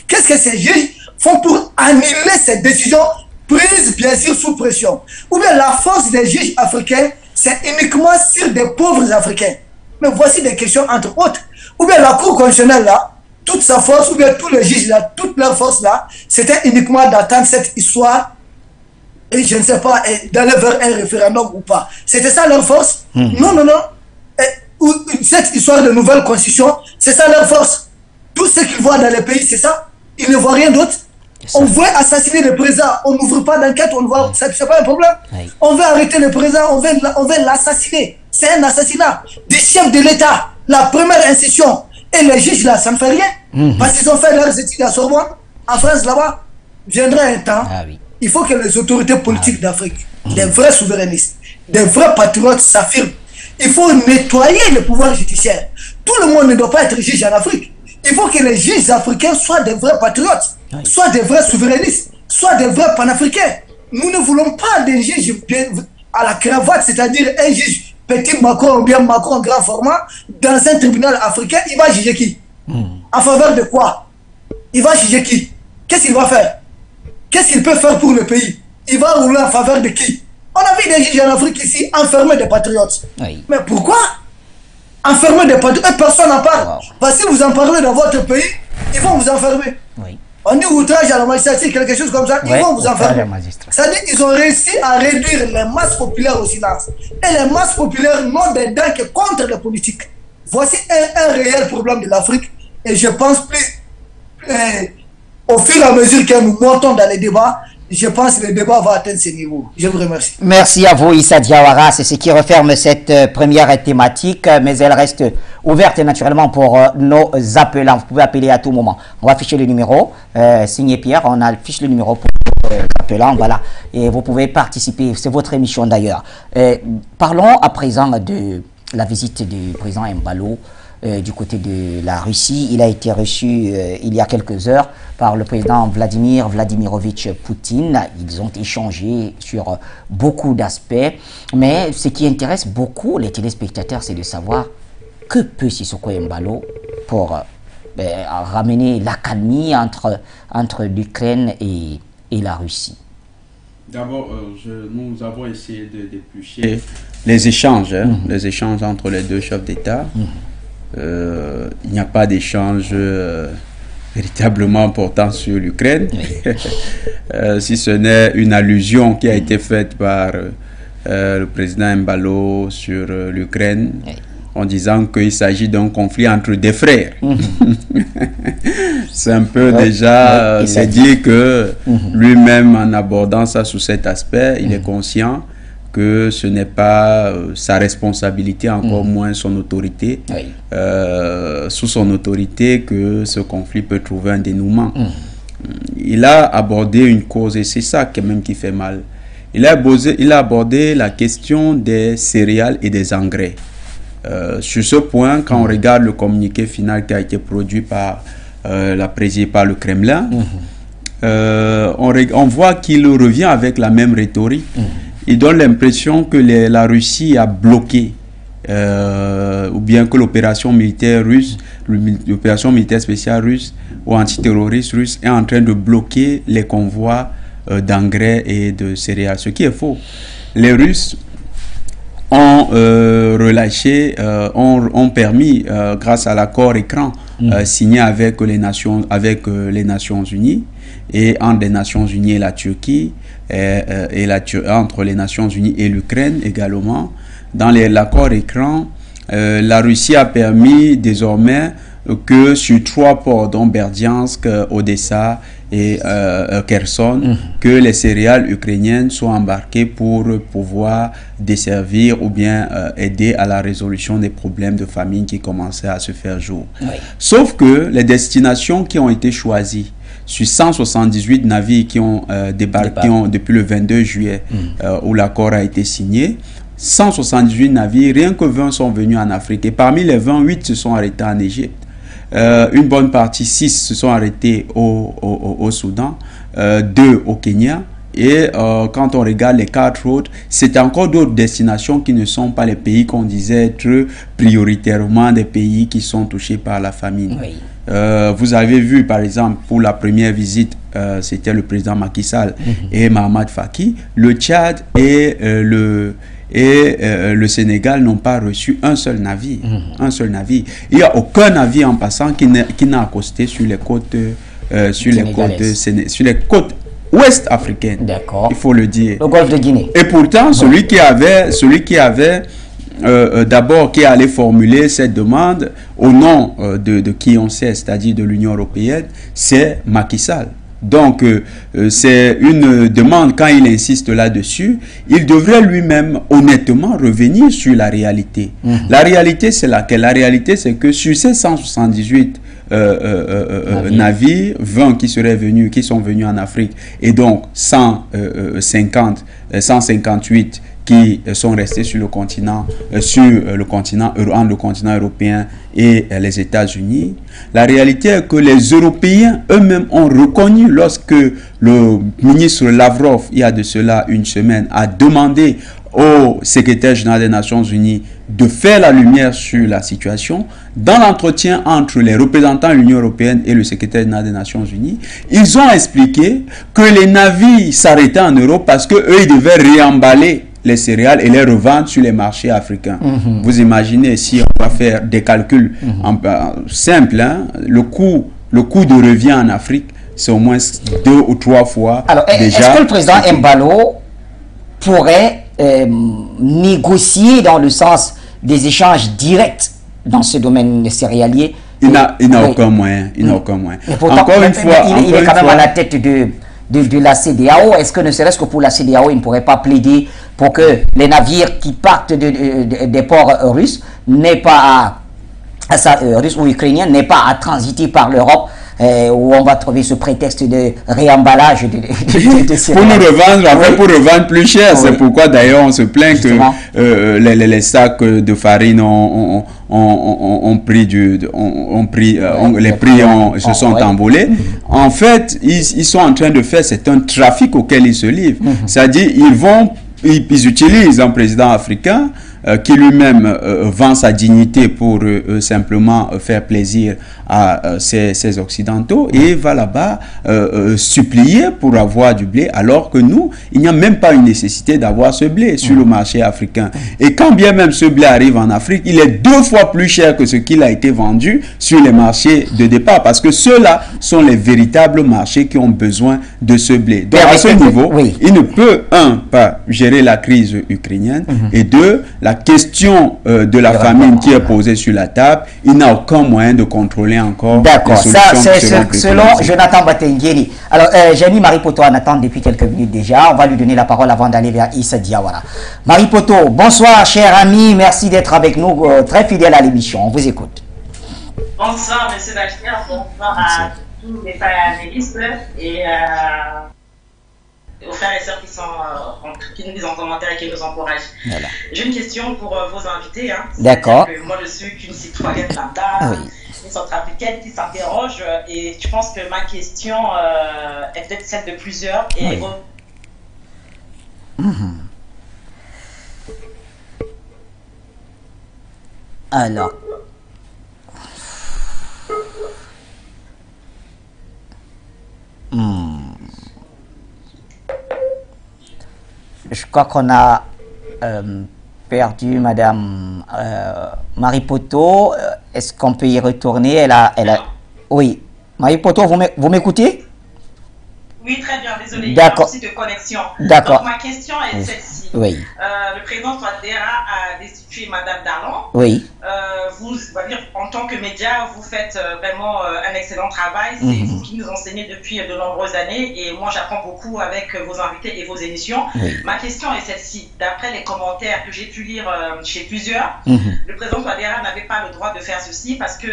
qu'est-ce que ces juges font pour annuler ces décisions prises bien sûr sous pression? Ou bien la force des juges africains, c'est uniquement sur des pauvres Africains? Mais voici des questions entre autres. Ou bien la Cour constitutionnelle là, toute sa force, ou bien tous les juges là, toute leur force là, c'était uniquement d'attendre cette histoire, et je ne sais pas, d'aller vers un référendum ou pas. C'était ça leur force? Non, non, non. Cette histoire de nouvelle constitution, c'est ça leur force. Tout ce qu'ils voient dans les pays, c'est ça. Ils ne voient rien d'autre. On veut assassiner le président, on n'ouvre pas d'enquête, on voit, c'est pas un problème. Oui. On veut arrêter le président, on veut l'assassiner. C'est un assassinat des chefs de l'État, la première institution. Et les juges là, ça ne fait rien. Parce qu'ils ont fait leurs études à Sorbonne, en France là-bas. Viendra un temps, il faut que les autorités politiques d'Afrique, des vrais souverainistes, des vrais patriotes s'affirment. Il faut nettoyer le pouvoir judiciaire. Tout le monde ne doit pas être juge en Afrique. Il faut que les juges africains soient des vrais patriotes, soient des vrais souverainistes, soient des vrais panafricains. Nous ne voulons pas des juges à la cravate, c'est-à-dire un juge petit Macron ou bien Macron grand format, dans un tribunal africain. Il va juger qui? En faveur de quoi? Il va juger qui? Qu'est-ce qu'il va faire? Qu'est-ce qu'il peut faire pour le pays? Il va rouler en faveur de qui? On a vu des juges en Afrique ici enfermer des patriotes. Mais pourquoi? Enfermer des patriotes, personne n'en parle. Parce que si vous en parlez dans votre pays, ils vont vous enfermer. On dit outrage à la magistrature, quelque chose comme ça, ils vont vous enfermer. C'est-à-dire qu'ils ont réussi à réduire les masses populaires au silence. Et les masses populaires n'ont des dents que contre les politiques. Voici un réel problème de l'Afrique. Et je pense plus, au fur et à mesure que nous montons dans les débats, je pense que le débat va atteindre ce niveau. Je vous remercie. Merci à vous, Issa Diawara. C'est ce qui referme cette première thématique, mais elle reste ouverte naturellement pour nos appelants. Vous pouvez appeler à tout moment. On va afficher le numéro. Signé Pierre, on affiche le numéro pour les appelants. Voilà. Et vous pouvez participer. C'est votre émission d'ailleurs. Parlons à présent de la visite du président Embalo. Du côté de la Russie. Il a été reçu il y a quelques heures par le président Vladimir Vladimirovitch Poutine. Ils ont échangé sur beaucoup d'aspects, mais ce qui intéresse beaucoup les téléspectateurs, c'est de savoir que peut Sissoko Embalo pour ramener l'accalmie entre l'Ukraine et la Russie. D'abord, nous avons essayé de déplucher les échanges, les échanges entre les deux chefs d'État. Il n'y a pas d'échange véritablement portant sur l'Ukraine, si ce n'est une allusion qui a été faite par le président Embalo sur l'Ukraine, en disant qu'il s'agit d'un conflit entre des frères. C'est un peu déjà, c'est dire que lui-même, en abordant ça sous cet aspect, il est conscient que ce n'est pas sa responsabilité, encore moins son autorité, sous son autorité que ce conflit peut trouver un dénouement. Il a abordé une cause, et c'est ça quand même qui fait mal. Il a abordé la question des céréales et des engrais. Sur ce point, quand on regarde le communiqué final qui a été produit par le Kremlin, on voit qu'il revient avec la même rhétorique. Il donne l'impression que la Russie a bloqué, ou bien que l'opération militaire russe, l'opération militaire spéciale russe ou antiterroriste russe est en train de bloquer les convois d'engrais et de céréales, ce qui est faux. Les Russes ont relâché, ont permis, grâce à l'accord écran signé avec les Nations Unies, et entre les Nations Unies et la Turquie, entre les Nations Unies et l'Ukraine également. Dans l'accord écran, la Russie a permis désormais que sur 3 ports, dont Berdiansk, Odessa et Kherson, que les céréales ukrainiennes soient embarquées pour pouvoir desservir ou bien aider à la résolution des problèmes de famine qui commençaient à se faire jour. Sauf que les destinations qui ont été choisies, sur 178 navires qui ont débarqué depuis le 22 juillet où l'accord a été signé, 178 navires, rien que 20 sont venus en Afrique. Et parmi les 20, 8 se sont arrêtés en Égypte. Une bonne partie, 6 se sont arrêtés au Soudan, 2 au Kenya. Et quand on regarde les 4 autres, c'est encore d'autres destinations qui ne sont pas les pays qu'on disait être prioritairement des pays qui sont touchés par la famine. Vous avez vu, par exemple, pour la première visite, c'était le président Macky Sall et Mahamat Faki. Le Tchad et le Sénégal n'ont pas reçu un seul navire. Un seul navire. Il n'y a aucun navire en passant qui n'a accosté sur les côtes, sur les côtes ouest africaines. D'accord. Il faut le dire. Le golfe de Guinée. Et pourtant, celui qui avait d'abord qui allait formuler cette demande au nom de qui on sait, c'est-à-dire de l'Union européenne, c'est Macky Sall. Donc, c'est une demande, quand il insiste là-dessus, il devrait lui-même honnêtement revenir sur la réalité. La réalité, c'est laquelle? La réalité, c'est que sur ces 178 navires, 20 qui sont venus en Afrique, et donc 158 qui sont restés sur le continent européen et les États-Unis. La réalité est que les Européens eux-mêmes ont reconnu, lorsque le ministre Lavrov, il y a de cela une semaine, a demandé au secrétaire général des Nations Unies de faire la lumière sur la situation, dans l'entretien entre les représentants de l'Union européenne et le secrétaire général des Nations Unies, ils ont expliqué que les navires s'arrêtaient en Europe parce qu'eux, ils devaient réemballer les céréales et les revendre sur les marchés africains. Vous imaginez, si on va faire des calculs simples, hein, le coût de revient en Afrique, c'est au moins 2 ou 3 fois. Alors, déjà. Est-ce que le président Embalo pourrait négocier dans le sens des échanges directs dans ce domaine céréalier? Il n'a aucun moyen. Il n'a aucun moyen. Pourtant, encore une fois, il est quand même à la tête de la CEDEAO. Est-ce que ne serait-ce que pour la CEDEAO, il ne pourrait pas plaider pour que les navires qui partent des ports russes n'aient pas russes ou ukrainiens n'aient pas à transiter par l'Europe, où on va trouver ce prétexte de réemballage de ces pour nous revendre, en fait, pour revendre plus cher. Oui. C'est pourquoi d'ailleurs on se plaint justement que les sacs de farine ont pris les prix se sont envolés. En fait, ils sont en train de faire, c'est un trafic auquel ils se livrent. C'est-à-dire, ils utilisent un président africain qui lui-même vend sa dignité pour simplement faire plaisir à ces Occidentaux, et va là-bas supplier pour avoir du blé, alors que nous, il n'y a même pas une nécessité d'avoir ce blé sur le marché africain. Et quand bien même ce blé arrive en Afrique, il est 2 fois plus cher que ce qu'il a été vendu sur les marchés de départ, parce que ceux-là sont les véritables marchés qui ont besoin de ce blé. Donc à ce niveau, il ne peut, pas gérer la crise ukrainienne, et 2, la question de la famine qui est posée sur la table, il n'a aucun moyen de contrôler encore. D'accord, ça c'est selon Jonathan Batengeli. Alors, Jenny Maripoto en attend depuis quelques minutes déjà. On va lui donner la parole avant d'aller vers Issa Diawara. Maripoto, bonsoir cher ami, merci d'être avec nous, très fidèle à l'émission. On vous écoute. Bonsoir monsieur Bachir, bonsoir à tous les panélistes et aux frères et sœurs qui nous disent en commentaire et qui nous encouragent. Voilà. J'ai une question pour vos invités. Hein. D'accord. Moi, je suis qu'une citoyenne lambda, une centrafricaine qui s'interroge, et je pense que ma question est peut-être celle de plusieurs. Et Alors. Je crois qu'on a perdu Madame Maripoto. Est-ce qu'on peut y retourner? Elle a... Oui. Maripoto, vous m'écoutez? Oui, très bien, désolé. D'accord. Il y a un souci de connexion. D'accord. Donc, ma question est celle-ci. Oui. Le président Touadéra a destitué Madame Darlan. Oui. Vous, on va dire, en tant que média, vous faites vraiment un excellent travail. C'est vous qui nous enseignez depuis de nombreuses années, et moi, j'apprends beaucoup avec vos invités et vos émissions. Oui. Ma question est celle-ci. D'après les commentaires que j'ai pu lire chez plusieurs, le président Touadéra n'avait pas le droit de faire ceci parce que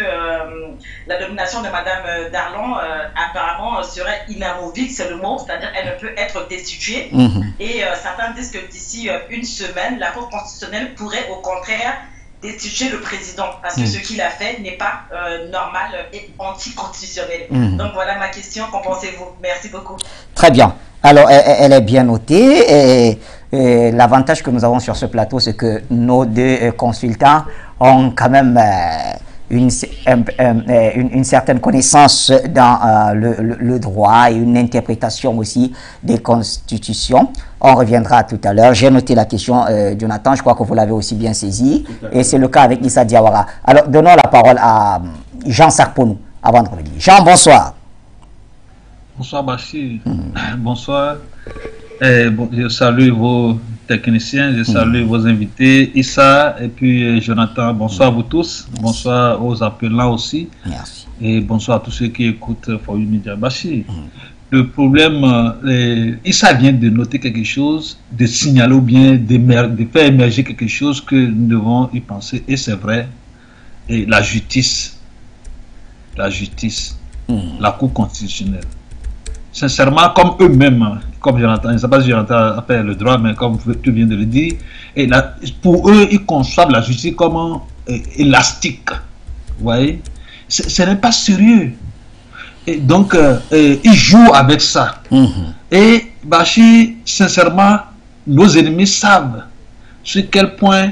la nomination de Madame Darlan apparemment serait inamovible, c'est le mot, c'est-à-dire elle ne peut être destituée. Et certains disent que d'ici une semaine, la Cour constitutionnelle pourrait au contraire destituer le président, parce que ce qu'il a fait n'est pas normal et anticonstitutionnel. Donc voilà ma question, qu'en pensez-vous? Merci beaucoup. Très bien. Alors, elle est bien notée, et l'avantage que nous avons sur ce plateau, c'est que nos deux consultants ont quand même une certaine connaissance dans le droit et une interprétation aussi des constitutions. On reviendra tout à l'heure. J'ai noté la question, Jonathan, je crois que vous l'avez aussi bien saisi, et c'est le cas avec Issa Diawara. Alors, donnons la parole à Jean Sarponou avant de revenir. Jean, bonsoir. Bonsoir Bachir, bonsoir. Je salue vos techniciens, je salue vos invités, Issa et puis Jonathan. Bonsoir à vous tous, bonsoir aux appelants aussi. Merci. Et bonsoir à tous ceux qui écoutent For You Media. Bachir, le problème, Issa vient de noter quelque chose, de signaler ou bien de faire émerger quelque chose que nous devons y penser, et c'est vrai. Et la justice, la Cour constitutionnelle. Sincèrement, comme eux-mêmes, comme Jonathan, je ne sais pas si Jonathan a fait le droit, mais comme tu viens de le dire, et pour eux, ils conçoivent la justice comme élastique. Vous voyez? Ce n'est pas sérieux. Et donc, ils jouent avec ça. Et Bachir, sincèrement, nos ennemis savent sur quel point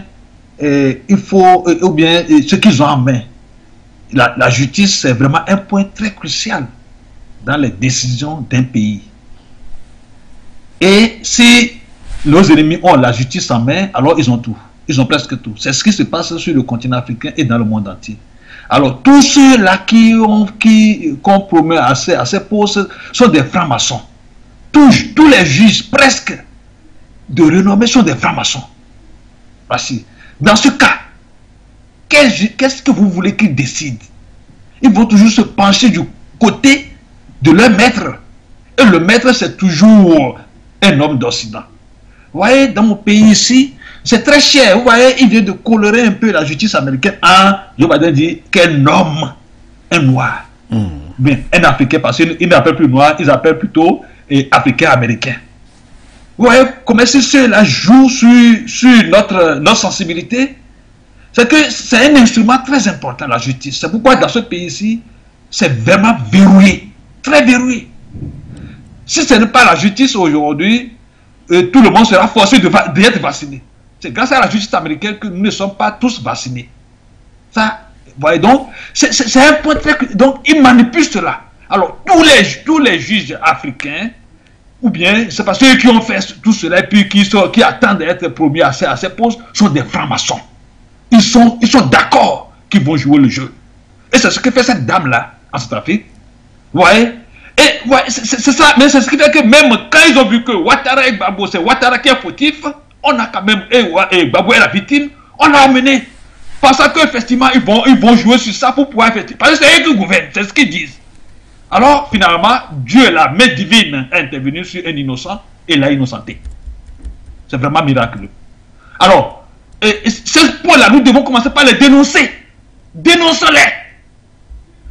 il faut, ou bien ce qu'ils ont en main. La justice, c'est vraiment un point très crucial dans les décisions d'un pays. Et si nos ennemis ont la justice en main, alors ils ont tout. Ils ont presque tout. C'est ce qui se passe sur le continent africain et dans le monde entier. Alors tous ceux-là qu'on promet à ces postes sont des francs-maçons. Tous les juges presque de renommée sont des francs-maçons. Dans ce cas, qu'est-ce que vous voulez qu'ils décident? Ils vont toujours se pencher du côté de leur maître. Et Et le maître, c'est toujours un homme d'Occident. Vous voyez, dans mon pays ici, c'est très cher. Vous voyez, il vient de colorer un peu la justice américaine en, je vais dire, qu'un homme, un noir. Bien, un Africain, parce qu'ils n'appellent plus noir, ils appellent plutôt Africain-Américain. Vous voyez comment ceux-là jouent sur notre sensibilité. C'est que c'est un instrument très important, la justice. C'est pourquoi dans ce pays-ci, c'est vraiment verrouillé, très verrouillé. Si ce n'est pas la justice aujourd'hui, tout le monde sera forcé d'être vacciné. C'est grâce à la justice américaine que nous ne sommes pas tous vaccinés. Ça, vous voyez donc, c'est un point très... Donc, ils manipulent cela. Alors, tous les juges africains, ou bien, c'est parce que ceux qui ont fait tout cela et puis qui attendent d'être promis à ces postes, sont des francs-maçons. Ils sont d'accord qu'ils vont jouer le jeu. Et c'est ce que fait cette dame-là, en Centrafrique. Vous voyez? Et ouais, c'est ça, mais c'est ce qui fait que même quand ils ont vu que Ouattara et Gbagbo, c'est Ouattara qui est fautif, on a quand même, et Gbagbo est la victime, on l'a amené. Parce que, effectivement, ils vont jouer sur ça pour pouvoir, effectivement, parce que c'est eux qui gouvernent, c'est ce qu'ils disent. Alors, finalement, Dieu, la main divine, est intervenue sur un innocent et l'a innocenté. C'est vraiment miraculeux. Alors, ce point-là, nous devons commencer par les dénoncer. Dénonçons-les.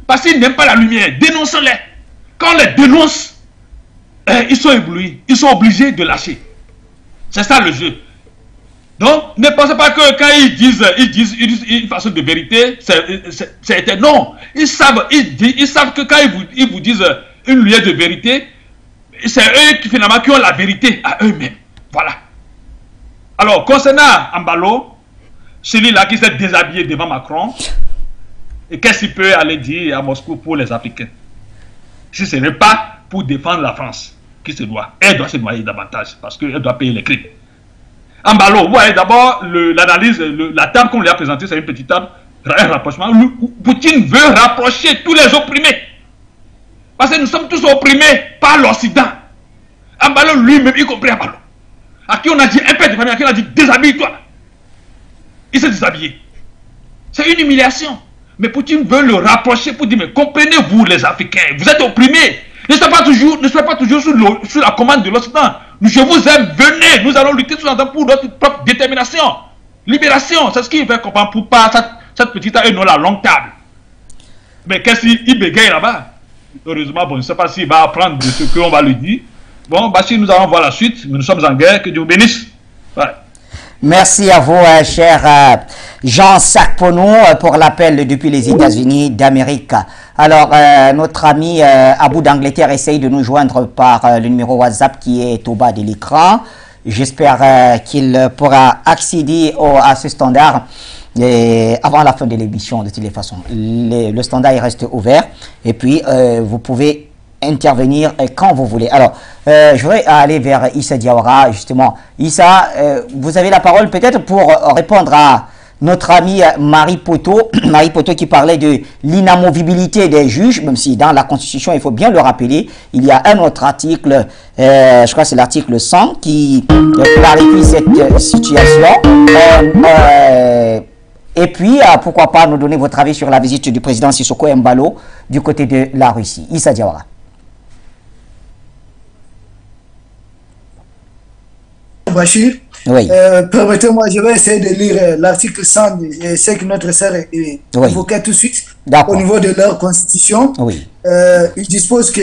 Parce qu'ils n'aiment pas la lumière. Dénonçons-les. Quand on les dénonce, ils sont éblouis. Ils sont obligés de lâcher. C'est ça le jeu. Donc, ne pensez pas que quand ils disent une façon de vérité, c'est non. Ils savent que quand ils vous disent une lueur de vérité, c'est eux qui finalement qui ont la vérité à eux-mêmes. Voilà. Alors, concernant Embalo, celui-là qui s'est déshabillé devant Macron, et qu'est-ce qu'il peut aller dire à Moscou pour les Africains? Si ce n'est pas pour défendre la France, qui se doit, elle doit se noyer davantage, parce qu'elle doit payer les crimes. Embalo, vous voyez d'abord l'analyse, la table qu'on lui a présentée, c'est une petite table, un rapprochement. Poutine veut rapprocher tous les opprimés. Parce que nous sommes tous opprimés par l'Occident. Embalo lui-même, y compris Embalo, à qui on a dit un peu de famille, à qui on a dit déshabille-toi. Il s'est déshabillé. C'est une humiliation. Mais Poutine veut le rapprocher pour dire, mais comprenez-vous les Africains, vous êtes opprimés. Ne soyez pas toujours sous la commande de l'Occident. Je vous aime, venez, nous allons lutter tous ensemble pour notre propre détermination. Libération, c'est ce qu'il veut comprendre pour pas cette petite et non la longue table. Mais qu'est-ce qu'il bégaye là-bas? Heureusement, bon, je ne sais pas s'il va apprendre de ce qu'on va lui dire. Bon, bah si nous allons voir la suite, nous sommes en guerre, que Dieu vous bénisse. Ouais. Merci à vous, cher Jean Sarpono, pour l'appel depuis les États-Unis d'Amérique. Alors, notre ami Abou d'Angleterre essaye de nous joindre par le numéro WhatsApp qui est au bas de l'écran. J'espère qu'il pourra accéder à ce standard avant la fin de l'émission, de toutes les façons. Le standard il reste ouvert et puis vous pouvez intervenir quand vous voulez. Alors, je vais aller vers Issa Diawara, justement. Issa, vous avez la parole peut-être pour répondre à notre ami Marie Poto qui parlait de l'inamovibilité des juges, même si dans la Constitution, il faut bien le rappeler, il y a un autre article, je crois que c'est l'article 100, qui clarifie cette situation. Et puis, pourquoi pas nous donner votre avis sur la visite du président Sissoko Embalo du côté de la Russie. Issa Diawara. Bachir, oui. Permettez-moi, je vais essayer de lire l'article 100, ce que notre sœur évoquait tout de suite au niveau de leur constitution. Oui. Il dispose que,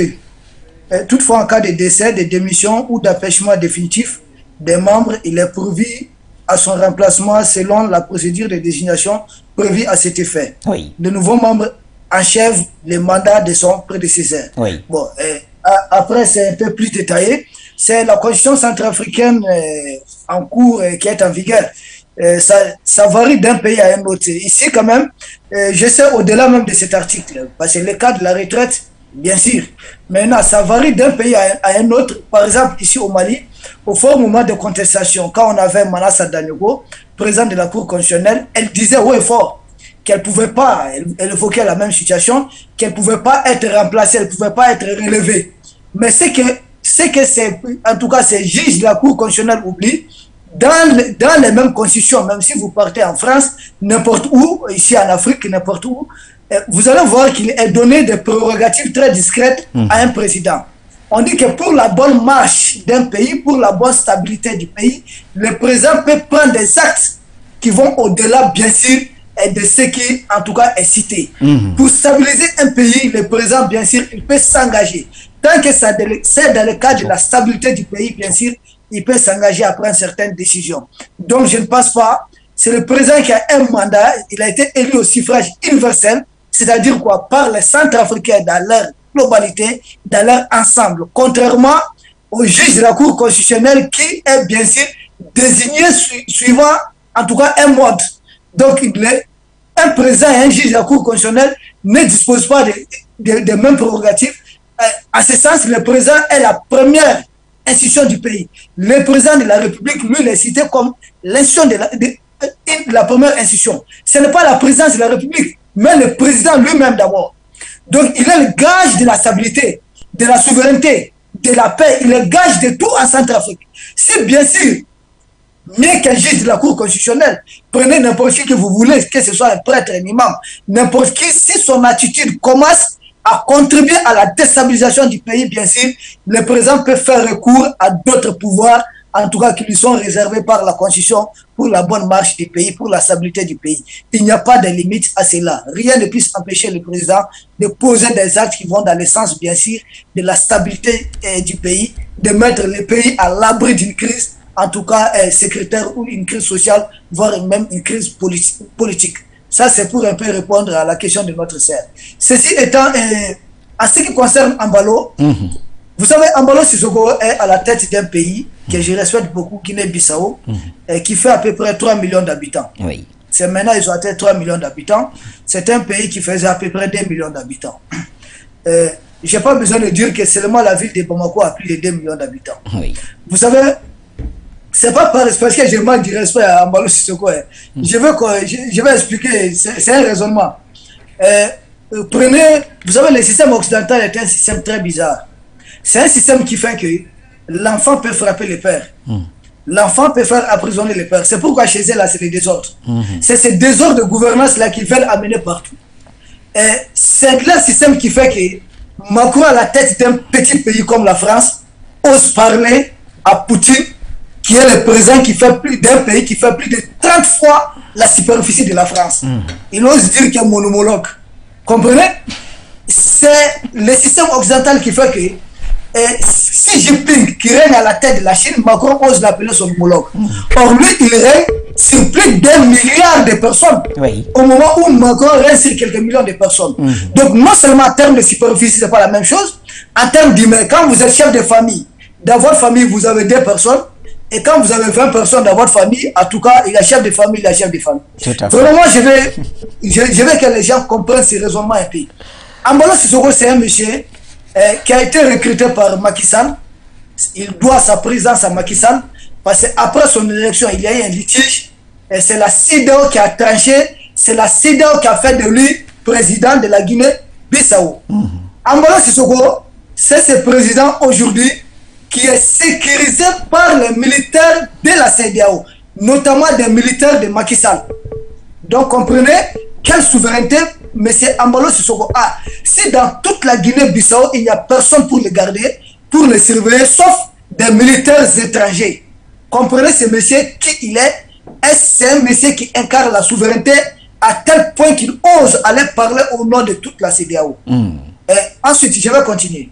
toutefois en cas de décès, de démission ou d'empêchement définitif des membres, il est prévu à son remplacement selon la procédure de désignation prévue à cet effet. Oui. Le nouveau membre achève le mandat de son prédécesseur. Oui. Bon, après, c'est un peu plus détaillé. C'est la constitution centrafricaine en cours qui est en vigueur. Ça varie d'un pays à un autre. Ici, quand même, je sais au-delà même de cet article, parce que le cas de la retraite, bien sûr. Maintenant, ça varie d'un pays à un autre. Par exemple, ici au Mali, au fort moment de contestation, quand on avait Manassa Danigo, président de la Cour constitutionnelle, elle disait haut et fort qu'elle ne pouvait pas, elle évoquait la même situation, qu'elle ne pouvait pas être remplacée, elle ne pouvait pas être relevée. Mais c'est en tout cas, ces juges de la Cour constitutionnelle oublient, dans les mêmes constitutions, même si vous partez en France, n'importe où, ici en Afrique, n'importe où, vous allez voir qu'il est donné des prérogatives très discrètes à un président. On dit que pour la bonne marche d'un pays, pour la bonne stabilité du pays, le président peut prendre des actes qui vont au-delà, bien sûr, de ce qui, en tout cas, est cité. Pour stabiliser un pays, le président, bien sûr, il peut s'engager. Tant que c'est dans le cadre de la stabilité du pays, bien sûr, il peut s'engager à prendre certaines décisions. Donc, je ne pense pas. C'est le président qui a un mandat. Il a été élu au suffrage universel, c'est-à-dire quoi, par les Centrafricains dans leur globalité, dans leur ensemble. Contrairement au juge de la Cour constitutionnelle qui est bien sûr désigné suivant, en tout cas, un mode. Donc, un président et un juge de la Cour constitutionnelle ne disposent pas des mêmes prérogatives. En ce sens, le président est la première institution du pays. Le président de la République, lui, il est cité comme l'institution de la première institution. Ce n'est pas la présidence de la République, mais le président lui-même d'abord. Donc, il est le gage de la stabilité, de la souveraineté, de la paix. Il est le gage de tout en Centrafrique. Si, bien sûr, mieux qu'un juge de la Cour constitutionnelle, prenez n'importe qui que vous voulez, que ce soit un prêtre, un imam, n'importe qui, si son attitude commence à contribuer à la déstabilisation du pays, bien sûr, le président peut faire recours à d'autres pouvoirs, en tout cas qui lui sont réservés par la Constitution pour la bonne marche du pays, pour la stabilité du pays. Il n'y a pas de limite à cela. Rien ne puisse empêcher le président de poser des actes qui vont dans le sens, bien sûr, de la stabilité du pays, de mettre le pays à l'abri d'une crise, en tout cas sécuritaire ou une crise sociale, voire même une crise politique. Ça, c'est pour un peu répondre à la question de notre sœur. Ceci étant, en ce qui concerne Embalo, vous savez, Embalo Sissoko est à la tête d'un pays que je respecte beaucoup, Guinée-Bissau, qui fait à peu près 3 millions d'habitants. Oui. C'est maintenant, ils ont atteint 3 millions d'habitants. C'est un pays qui faisait à peu près 2 millions d'habitants. Je n'ai pas besoin de dire que seulement la ville de Bamako a plus de 2 millions d'habitants. Oui. Vous savez, c'est pas parce que je manque du respect à Embalo Sissoko. Je vais expliquer, c'est un raisonnement. Prenez, vous savez, le système occidental est un système très bizarre. C'est un système qui fait que l'enfant peut frapper le père. L'enfant peut faire emprisonner le père. C'est pourquoi chez eux, là, c'est le désordre. C'est ce désordre de gouvernance-là qu'ils veulent amener partout. C'est le système qui fait que Macron, à la tête d'un petit pays comme la France, ose parler à Poutine, qui est le président qui fait plus d'un pays qui fait plus de 30 fois la superficie de la France. Il ose dire qu'il y a mon homologue. Comprenez? C'est le système occidental qui fait que Xi Jinping, qui règne à la tête de la Chine, Macron ose l'appeler son homologue. Or lui, il règne sur plus d'1 milliard de personnes. Oui. Au moment où Macron règne sur quelques millions de personnes. Donc non seulement en termes de superficie, c'est pas la même chose. En termes d'humain, quand vous êtes chef de famille, dans votre famille, vous avez 2 personnes. Et quand vous avez 20 personnes dans votre famille, en tout cas, il y a chef de famille, il y a chef de famille. Vraiment, je veux que les gens comprennent ces raisonnements un peu. Embalo Sissoko, c'est un monsieur qui a été recruté par Macky Sall. Il doit sa présence à Macky Sall parce qu'après son élection, il y a eu un litige. Et c'est la CEDEAO qui a tranché. C'est la CEDEAO qui a fait de lui président de la Guinée-Bissau. Embalo Sissoko, c'est ce président aujourd'hui qui est sécurisé par les militaires de la CEDEAO, notamment des militaires de Macky Sall. Donc comprenez quelle souveraineté M. Embalo Sissoko a. Si dans toute la Guinée-Bissau, il n'y a personne pour le garder, pour le surveiller, sauf des militaires étrangers. Comprenez ce monsieur qui il est. C'est un monsieur qui incarne la souveraineté à tel point qu'il ose aller parler au nom de toute la CEDEAO. Ensuite, je vais continuer.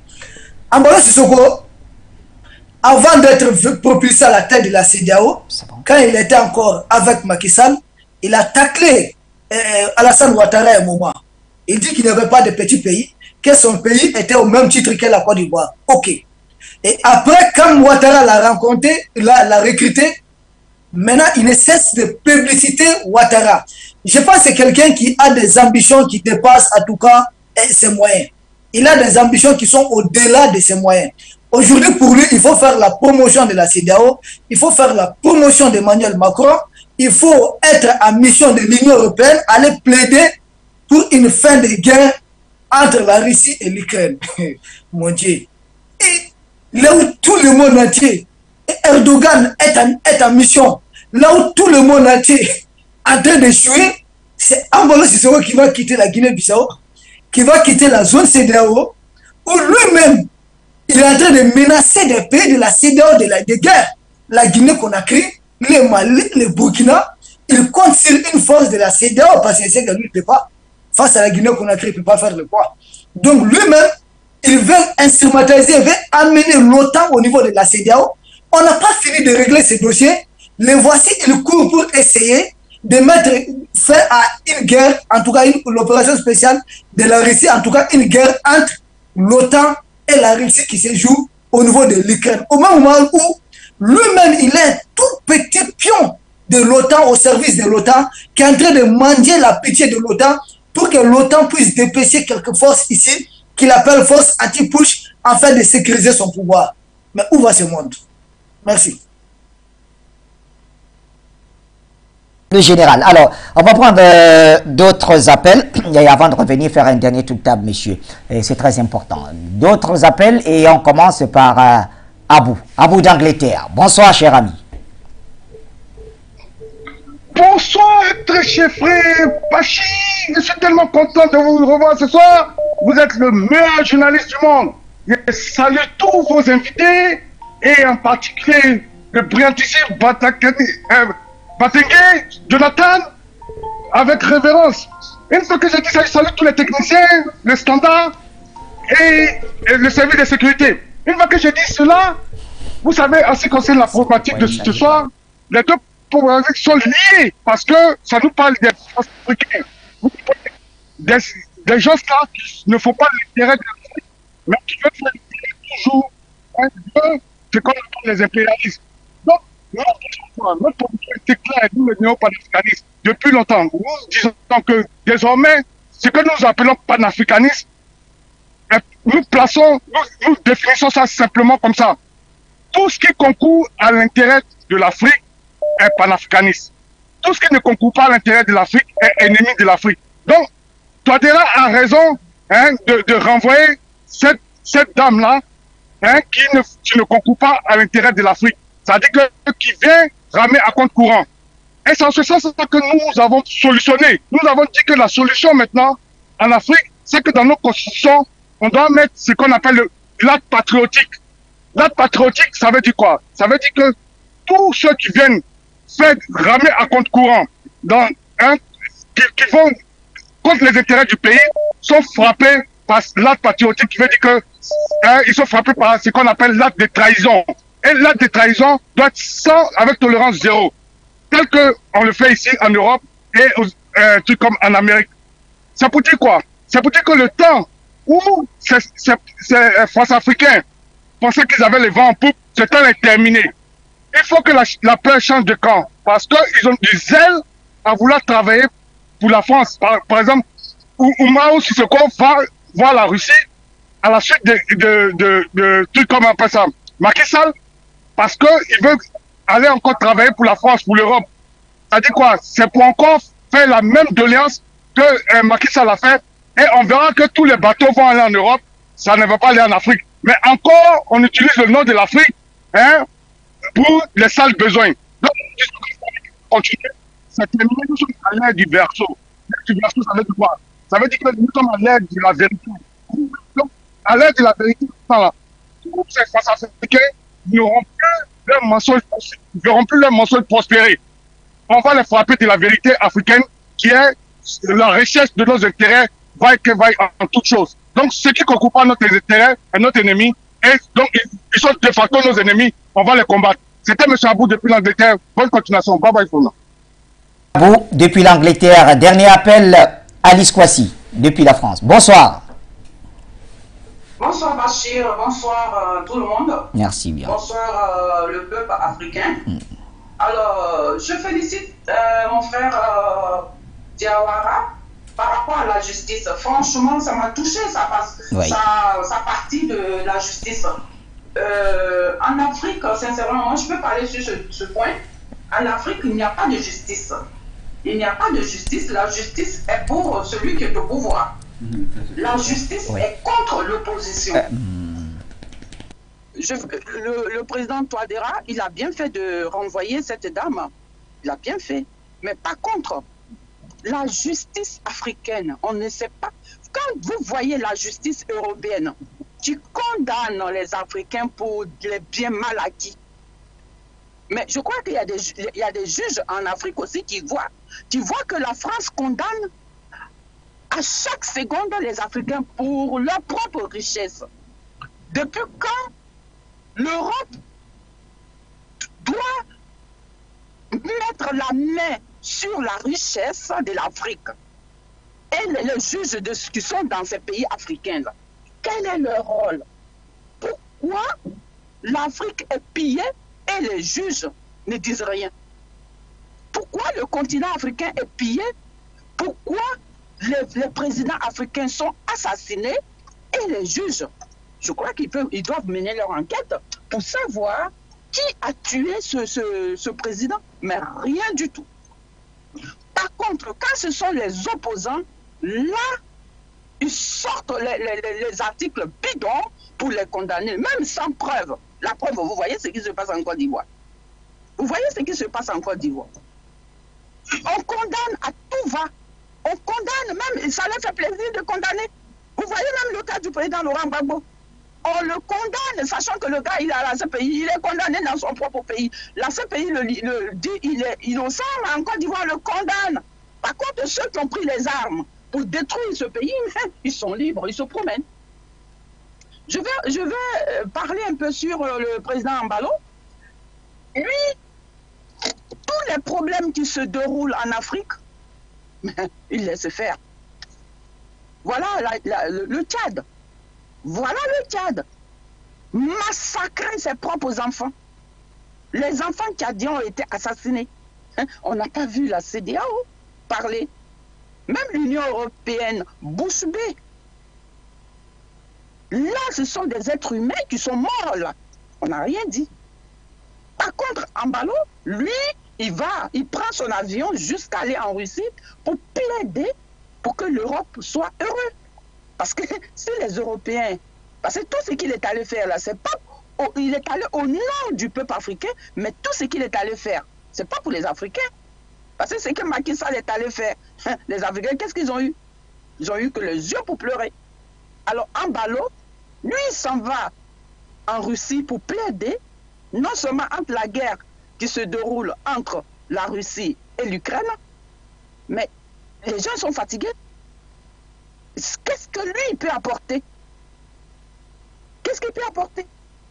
Embalo Sissoko, avant d'être propulsé à la tête de la CEDEAO, quand il était encore avec Macky Sall, il a taclé Alassane Ouattara à un moment. Il dit qu'il n'y avait pas de petit pays, que son pays était au même titre que la Côte d'Ivoire. Ok. Et après, quand Ouattara l'a rencontré, l'a recruté, maintenant il ne cesse de publiciter Ouattara. Je pense que c'est quelqu'un qui a des ambitions qui dépassent en tout cas ses moyens. Il a des ambitions qui sont au-delà de ses moyens. Aujourd'hui, pour lui, il faut faire la promotion de la CEDEAO, il faut faire la promotion d'Emmanuel Macron, il faut être en mission de l'Union européenne, aller plaider pour une fin de guerre entre la Russie et l'Ukraine. Mon Dieu. Et là où tout le monde entier, Erdogan est en mission, là où tout le monde entier est en train d'échouer, c'est Embalo Sissoko qui va quitter la Guinée-Bissau, qui va quitter la zone CEDEAO, où lui-même, Il est en train de menacer des pays de la CEDEAO de guerre. La Guinée-Conakry, le Mali, le Burkina. Il compte sur une force de la CEDEAO parce qu'il sait que lui ne peut pas. Face à la Guinée-Conakry, il ne peut pas faire le poids. Donc lui-même, il veut instrumentaliser, il veut amener l'OTAN au niveau de la CEDEAO. On n'a pas fini de régler ces dossiers. Les voici, ils courent pour essayer de mettre fin à une guerre, en tout cas l'opération spéciale de la Russie, en tout cas une guerre entre l'OTAN et la Russie qui se joue au niveau de l'Ukraine. Au même moment où lui-même, il est un tout petit pion de l'OTAN au service de l'OTAN qui est en train de mendier la pitié de l'OTAN pour que l'OTAN puisse dépêcher quelques forces ici qu'il appelle force anti-push afin de sécuriser son pouvoir. Mais où va ce monde? Merci. Le général. Alors, on va prendre d'autres appels et avant de revenir faire un dernier tour de table, messieurs. C'est très important. D'autres appels et on commence par Abou. Abou d'Angleterre. Bonsoir, cher ami. Bonsoir, très cher frère Pachi. Je suis tellement content de vous revoir ce soir. Vous êtes le meilleur journaliste du monde. Je salue tous vos invités et en particulier le brillantissime Batengue, Jonathan, avec révérence. Une fois que j'ai dit ça, je salue tous les techniciens, le standard et le service de sécurité. Une fois que j'ai dit cela, vous savez, en ce qui concerne la problématique de ce soir, les deux problématiques sont liées parce que ça nous parle des Africains. Des gens là qui ne font pas l'intérêt de l'Afrique, mais qui veulent faire toujours de ce qu'on appelle les impérialistes. Donc, notre position était claire, nous, les néo-panafricanistes, depuis longtemps. Nous disons que désormais, ce que nous appelons panafricanisme, nous définissons ça simplement comme ça. Tout ce qui concourt à l'intérêt de l'Afrique est panafricaniste. Tout ce qui ne concourt pas à l'intérêt de l'Afrique est ennemi de l'Afrique. Donc, Touadéra a raison de renvoyer cette dame-là qui ne concourt pas à l'intérêt de l'Afrique. C'est-à-dire que qui vient ramer à compte courant. Et c'est en ce sens que nous avons solutionné. Nous avons dit que la solution maintenant en Afrique, c'est que dans nos constitutions, on doit mettre ce qu'on appelle l'acte patriotique. L'acte patriotique, ça veut dire quoi? Ça veut dire que tous ceux qui viennent faire ramer à compte courant, qui vont contre les intérêts du pays, sont frappés par l'acte patriotique, qui veut dire que ils sont frappés par ce qu'on appelle l'acte de trahison. Et l'acte de trahison doit être sans, avec tolérance zéro, tel qu'on le fait ici en Europe et tout comme en Amérique. Ça pour dire quoi? Ça pour dire que le temps où ces France-Africains pensaient qu'ils avaient le vent en poupe, ce temps est terminé. Il faut que la paix change de camp, parce qu'ils ont du zèle à vouloir travailler pour la France. Par exemple, Mao Sissoko va voir la Russie à la suite de trucs comme on appelle ça, Macky Sall, parce qu'il veut aller encore travailler pour la France, pour l'Europe. Ça dit quoi? C'est pour encore faire la même doléance que Macky Sall a fait, et on verra que tous les bateaux vont aller en Europe, ça ne va pas aller en Afrique. Mais encore, on utilise le nom de l'Afrique pour les sales besoins. Donc, continuer, c'est terminé, nous sommes à l'ère du verso. Du verso, ça veut dire quoi? Ça veut dire que nous sommes à l'ère de la vérité. Donc, à l'ère de la vérité, tous ces France-Africains n'auront plus leur mensonge prospérer. On va les frapper de la vérité africaine qui est la recherche de nos intérêts vaille en toutes choses. Donc, ceux qui ne concourent pas notre intérêt est notre ennemi. Et donc, ils sont de facto nos ennemis. On va les combattre. C'était M. Abou depuis l'Angleterre. Bonne continuation. Bye bye, Fona. Abou depuis l'Angleterre. Dernier appel, Alice Kwasi depuis la France. Bonsoir. Bonsoir Bachir, bonsoir tout le monde. Merci bien. Bonsoir le peuple africain. Alors, je félicite mon frère Diawara par rapport à la justice. Franchement, ça m'a touché, sa partie de la justice. En Afrique, sincèrement, moi je peux parler sur ce point. En Afrique, il n'y a pas de justice. Il n'y a pas de justice. La justice est pour celui qui est au pouvoir. La justice est contre l'opposition. Le président Touadéra, il a bien fait de renvoyer cette dame. Il a bien fait. Mais par contre, la justice africaine, on ne sait pas. Quand vous voyez la justice européenne, tu condamnes les Africains pour les biens mal acquis. Mais je crois qu'il y a des juges en Afrique aussi qui voient. Tu vois que la France condamne à chaque seconde les Africains pour leur propre richesse. Depuis quand l'Europe doit mettre la main sur la richesse de l'Afrique et les juges qui sont dans ces pays africains-là? Quel est leur rôle? Pourquoi l'Afrique est pillée et les juges ne disent rien? Pourquoi le continent africain est pillé? Pourquoi les présidents africains sont assassinés et les juges, je crois qu'ils doivent mener leur enquête pour savoir qui a tué ce président? Mais rien du tout. Par contre, quand ce sont les opposants, là, ils sortent les articles bidons pour les condamner, même sans preuve. La preuve, vous voyez ce qui se passe en Côte d'Ivoire. Vous voyez ce qui se passe en Côte d'Ivoire. On condamne à tout va. On condamne même, ça leur fait plaisir de condamner. Vous voyez même le cas du président Laurent Gbagbo. On le condamne, sachant que le gars, il est à la CPI, il est condamné dans son propre pays. La CPI le dit, il est innocent, mais en Côte d'Ivoire, le condamne. Par contre, ceux qui ont pris les armes pour détruire ce pays, ils sont libres, ils se promènent. Je vais parler un peu sur le président Embalo. Lui, tous les problèmes qui se déroulent en Afrique, il laisse faire. Voilà le Tchad. Voilà le Tchad. Massacrer ses propres enfants. Les enfants tchadiens ont été assassinés. On n'a pas vu la CEDEAO parler. Même l'Union européenne, bouche bée. Là, ce sont des êtres humains qui sont morts, là. On n'a rien dit. Par contre, Embalo, lui, il prend son avion jusqu'à aller en Russie pour plaider pour que l'Europe soit heureuse. Parce que si les Européens, parce que tout ce qu'il est allé faire là, c'est pas, il est allé au nom du peuple africain, mais tout ce qu'il est allé faire, c'est pas pour les Africains. Parce que ce que Macky Sall est allé faire, les Africains, qu'est-ce qu'ils ont eu? Ils ont eu que les yeux pour pleurer. Alors Embalo, lui, il s'en va en Russie pour plaider, non seulement entre la guerre qui se déroule entre la Russie et l'Ukraine, mais les gens sont fatigués. Qu'est-ce que lui, il peut apporter? Qu'est-ce qu'il peut apporter?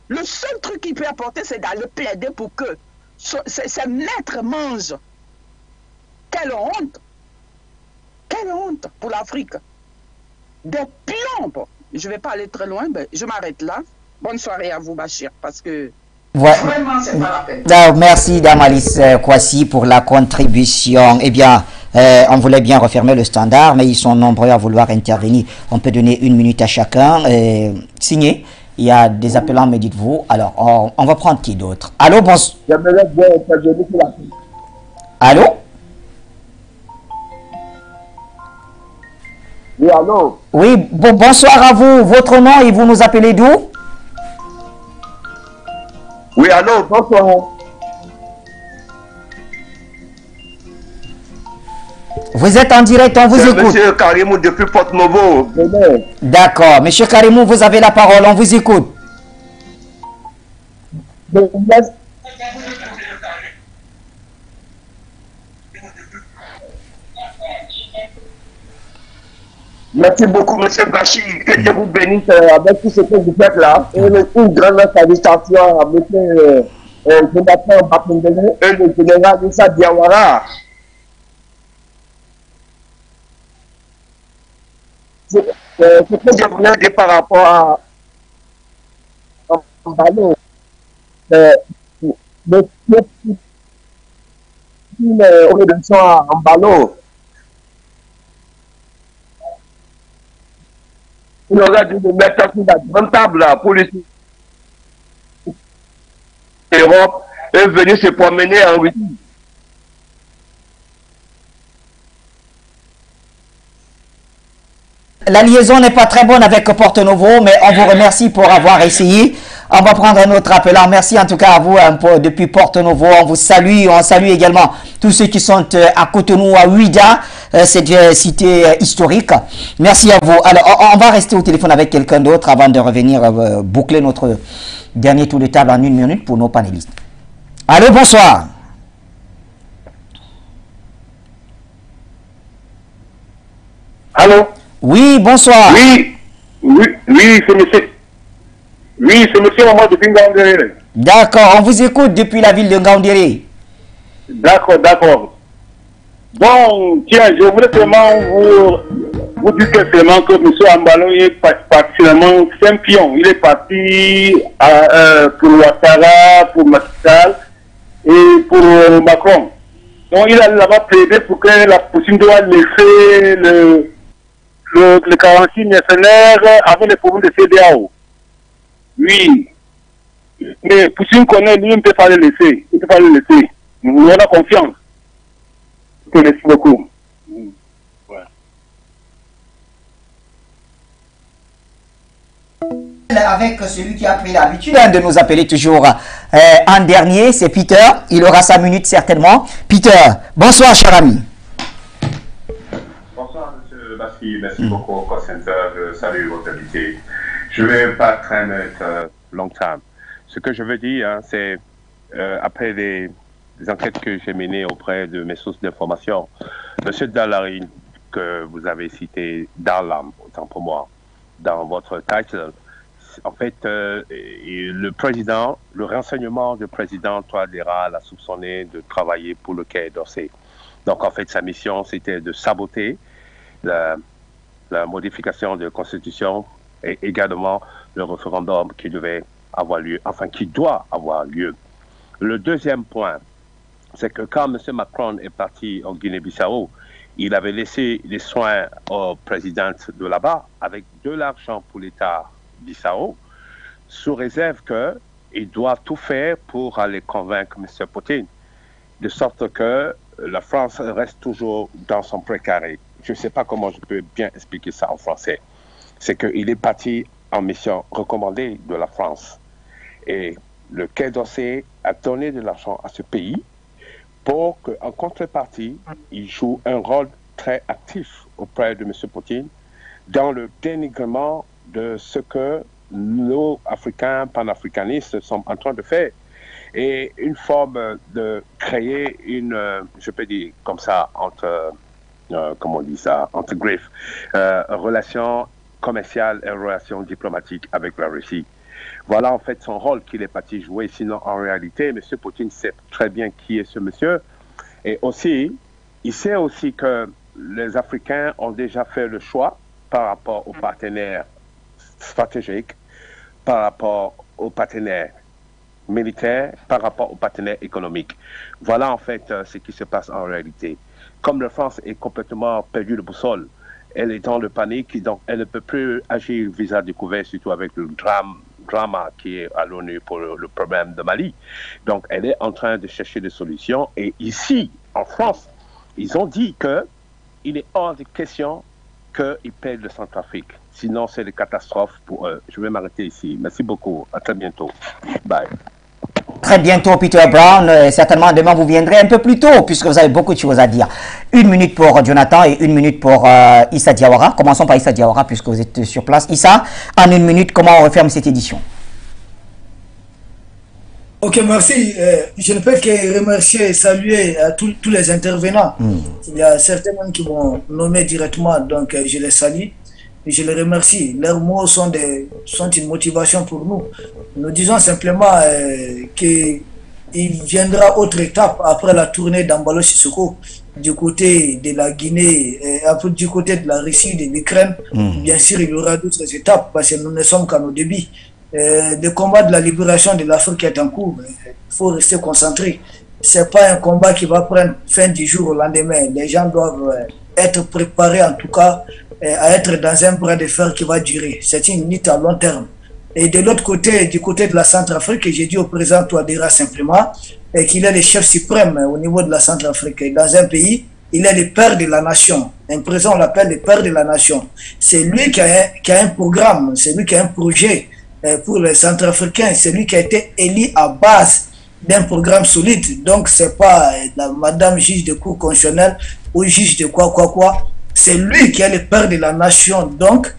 Le seul truc qu'il peut apporter, c'est d'aller plaider pour que ces maîtres mangent. Quelle honte! Quelle honte pour l'Afrique! Des pions! Je ne vais pas aller très loin, mais je m'arrête là. Bonne soirée à vous, Bachir, parce que vraiment, c'est pas la peine. Merci, Damalis Kwasi, pour la contribution. Eh bien, on voulait bien refermer le standard, mais ils sont nombreux à vouloir intervenir. On peut donner 1 minute à chacun. Signé. Il y a des appelants, me dites-vous. Alors, on va prendre qui d'autre? Allô, bonsoir. Allô? Oui, allô? Oui, bonsoir à vous. Votre nom et vous nous appelez d'où? Oui, allô, bonsoir. Vous êtes en direct, on vous écoute. Monsieur Karimou depuis Porte-Novo. D'accord. Monsieur Karimou, vous avez la parole, on vous écoute. Merci beaucoup, monsieur Bachir. Que Dieu vous bénisse avec tout ce que vous faites là. Et une grande salutation avec Jonathan Bapendele et le général Issa Diawara. Ce que je voulais dire par rapport à Embalo, redemption à Embalo, il aurait dû le mettre sur la grande table là, pour l'Europe et venir se promener en Russie. La liaison n'est pas très bonne avec Porte-Novo, mais on vous remercie pour avoir essayé. On va prendre un autre appelant. Merci en tout cas à vous depuis Porte-Novo. On vous salue. On salue également tous ceux qui sont à Cotonou, à Ouida. cette cité historique. Merci à vous. Alors, on va rester au téléphone avec quelqu'un d'autre avant de revenir boucler notre dernier tour de table en 1 minute pour nos panélistes. Allô, bonsoir. Allô? Oui, bonsoir. Oui, c'est monsieur. Oui, c'est monsieur Maman de Ngaoundéré. D'accord, on vous écoute depuis la ville de Ngaoundéré. D'accord. Bon, tiens, je voulais seulement vous dire seulement que M. Ambalo est particulièrement c'est un pion. Il est parti pour Ouattara, pour Macky Sall et pour Macron. Donc il a là-bas plaidé pour que la Poutine doit laisser le 46 mercenaires avec les problèmes de CEDEAO. Oui. Mais Poutine connaît, lui, il ne peut pas le laisser. Nous avons confiance. Merci beaucoup. Ouais. Avec celui qui a pris l'habitude de nous appeler toujours en dernier, c'est Peter. Il aura 5 minutes certainement. Peter, bonsoir cher ami. Bonsoir monsieur Bassi, merci beaucoup au call center. Je salue votre invité. Je ne vais pas traîner longtemps. Ce que je veux dire, hein, c'est après les enquêtes que j'ai menées auprès de mes sources d'information, M. Dallari, que vous avez cité Darlam, autant pour moi, dans votre title, en fait, le président, le renseignement du président Touadéra l'a soupçonné de travailler pour le Quai d'Orsay. Donc, en fait, sa mission, c'était de saboter la modification de la Constitution et également le référendum qui devait avoir lieu, enfin, qui doit avoir lieu. Le deuxième point, c'est que quand M. Macron est parti en Guinée-Bissau, il avait laissé les soins au président de là-bas avec de l'argent pour l'État Bissau, sous réserve qu'il doit tout faire pour aller convaincre M. Poutine, de sorte que la France reste toujours dans son précaré. Je ne sais pas comment je peux bien expliquer ça en français. C'est qu'il est parti en mission recommandée de la France. Et le Quai d'Orsay a donné de l'argent à ce pays pour qu'en contrepartie, il joue un rôle très actif auprès de M. Poutine dans le dénigrement de ce que nos Africains panafricanistes sont en train de faire. Et une forme de créer une, je peux dire comme ça, entre, comment on dit ça, entre griffes, relation commerciale et relation diplomatique avec la Russie. Voilà en fait son rôle qu'il est parti jouer. Sinon, en réalité, M. Poutine sait très bien qui est ce monsieur. Et aussi, il sait aussi que les Africains ont déjà fait le choix par rapport aux partenaires stratégiques, par rapport aux partenaires militaires, par rapport aux partenaires économiques. Voilà en fait ce qui se passe en réalité. Comme la France est complètement perdue de boussole, elle est dans le panique, donc elle ne peut plus agir visage découvert, surtout avec le drama qui est à l'ONU pour le problème de Mali. Donc elle est en train de chercher des solutions. Et ici, en France, ils ont dit qu'il est hors de question qu'ils perdent le Centrafrique. Sinon, c'est une catastrophe pour eux. Je vais m'arrêter ici. Merci beaucoup. À très bientôt. Bye. Très bientôt, Peter Brown. Certainement, demain, vous viendrez un peu plus tôt, puisque vous avez beaucoup de choses à dire. 1 minute pour Jonathan et 1 minute pour Issa Diawara. Commençons par Issa Diawara, puisque vous êtes sur place. Issa, en 1 minute, comment on referme cette édition? Ok, merci. Je ne peux que remercier et saluer tous les intervenants. Il y a certains qui vont nommer directement, donc je les salue. Et je les remercie. Leurs mots sont une motivation pour nous. Nous disons simplement qu'il viendra autre étape après la tournée d'Ambalo Sissoko du côté de la Guinée, du côté de la Russie, de l'Ukraine. Bien sûr, il y aura d'autres étapes parce que nous ne sommes qu'à nos débuts. Le combat de la libération de l'Afrique est en cours. Il faut rester concentré. Ce n'est pas un combat qui va prendre fin du jour au lendemain. Les gens doivent être préparés en tout cas à être dans un bras de fer qui va durer. C'est une lutte à long terme. Et de l'autre côté, du côté de la Centrafrique, j'ai dit au président Touadéra simplement qu'il est le chef suprême au niveau de la Centrafrique. Dans un pays, il est le père de la nation. Un président, on l'appelle le père de la nation. C'est lui qui a un programme, c'est lui qui a un projet pour les Centrafricains. C'est lui qui a été élu à base d'un programme solide. Donc, c'est pas la madame juge de cour constitutionnelle au juge de quoi. C'est lui qui est le père de la nation. Donc,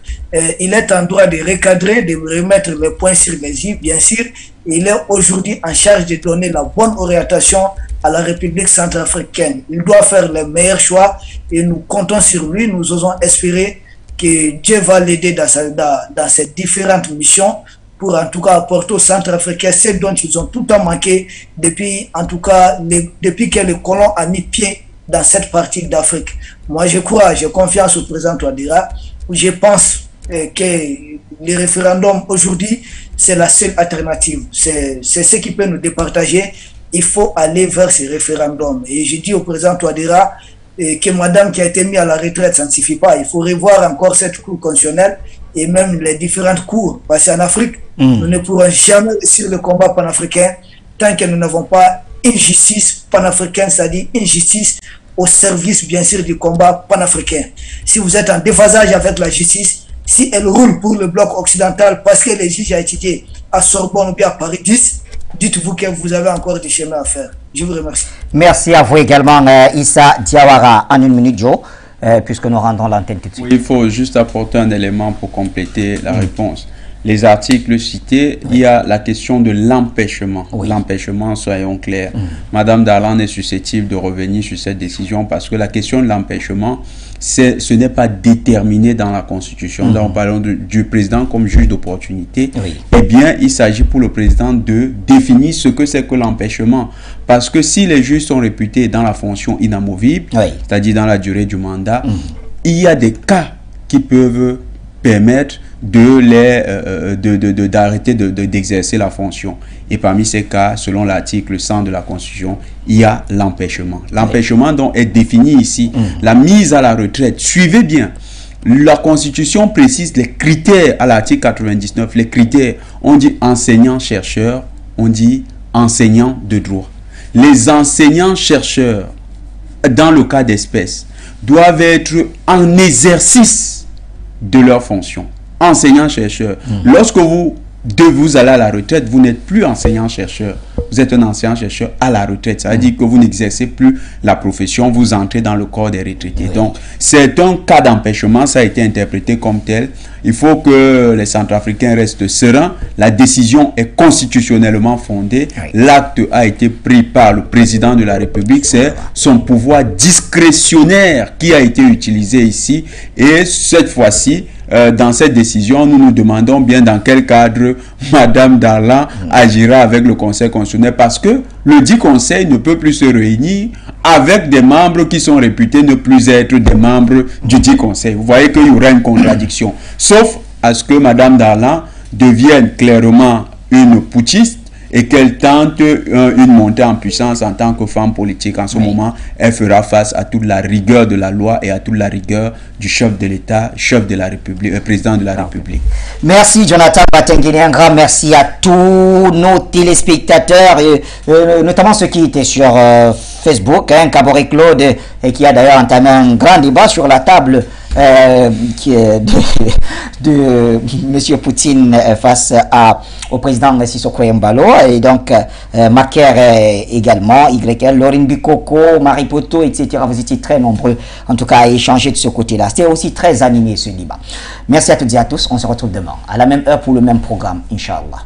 il est en droit de recadrer, de remettre les points sur les i, bien sûr. Il est aujourd'hui en charge de donner la bonne orientation à la République centrafricaine. Il doit faire les meilleurs choix et nous comptons sur lui. Nous osons espérer que Dieu va l'aider dans ses différentes missions pour en tout cas apporter aux Centrafricains ce dont ils ont tout le temps manqué depuis, en tout cas, depuis que le colon a mis pied dans cette partie d'Afrique. Moi, j'ai confiance au président Touadéra. Je pense que le référendum aujourd'hui, c'est la seule alternative. C'est ce qui peut nous départager. Il faut aller vers ce référendum. Et je dis au président Touadéra que madame qui a été mise à la retraite, ça ne suffit pas. Il faut revoir encore cette cour constitutionnelle et même les différentes cours. Parce qu'en Afrique, nous ne pourrons jamais réussir le combat panafricain tant que nous n'avons pas une justice panafricaine, c'est-à-dire une justice au service, bien sûr, du combat panafricain. Si vous êtes en déphasage avec la justice, si elle roule pour le bloc occidental parce que les juges ont étudié à Sorbonne ou bien à Paris 10, dites-vous que vous avez encore du chemin à faire. Je vous remercie. Merci à vous également, Issa Diawara. En une minute, Joe, puisque nous rendons l'antenne tout de suite. Oui, il faut juste apporter un élément pour compléter la réponse. Les articles cités, il y a la question de l'empêchement. L'empêchement, soyons clairs. Madame Darlan est susceptible de revenir sur cette décision parce que la question de l'empêchement, ce n'est pas déterminé dans la Constitution. Donc, parlons du président comme juge d'opportunité. Eh bien, il s'agit pour le président de définir ce que c'est que l'empêchement. Parce que si les juges sont réputés dans la fonction inamovible, c'est-à-dire dans la durée du mandat, il y a des cas qui peuvent permettre d'arrêter d'exercer la fonction. Et parmi ces cas, selon l'article 100 de la Constitution, il y a l'empêchement. L'empêchement donc est défini ici. La mise à la retraite, suivez bien, la Constitution précise les critères à l'article 99. Les critères, on dit enseignant-chercheur, on dit enseignant de droit. Les enseignants-chercheurs, dans le cas d'espèce, doivent être en exercice de leur fonction. Enseignant-chercheur. Lorsque vous allez à la retraite, vous n'êtes plus enseignant-chercheur. Vous êtes un enseignant-chercheur à la retraite. Ça veut dire que vous n'exercez plus la profession, vous entrez dans le corps des retraités. Donc, c'est un cas d'empêchement, ça a été interprété comme tel. Il faut que les Centrafricains restent sereins. La décision est constitutionnellement fondée. L'acte a été pris par le président de la République. C'est son pouvoir discrétionnaire qui a été utilisé ici. Et cette fois-ci, dans cette décision, nous nous demandons bien dans quel cadre Madame Darlan agira avec le Conseil constitutionnel, parce que le dit Conseil ne peut plus se réunir avec des membres qui sont réputés ne plus être des membres du dit Conseil. Vous voyez qu'il y aura une contradiction. Sauf à ce que Madame Darlan devienne clairement une putschiste et qu'elle tente une montée en puissance en tant que femme politique. En ce moment, elle fera face à toute la rigueur de la loi et à toute la rigueur du chef de l'État, chef de la République, président de la République. Merci Jonathan Batengene, un grand merci à tous nos téléspectateurs, notamment ceux qui étaient sur Facebook, Caboret Claude, et qui a d'ailleurs entamé un grand débat sur la table qui est de M. Poutine face au président Sissoko Embalo, et donc Maker également, YL, Laurine Bikoko, Marie Poto, etc. Vous étiez très nombreux en tout cas à échanger de ce côté-là. C'était aussi très animé ce débat. Merci à toutes et à tous. On se retrouve demain à la même heure pour le même programme, Inch'Allah.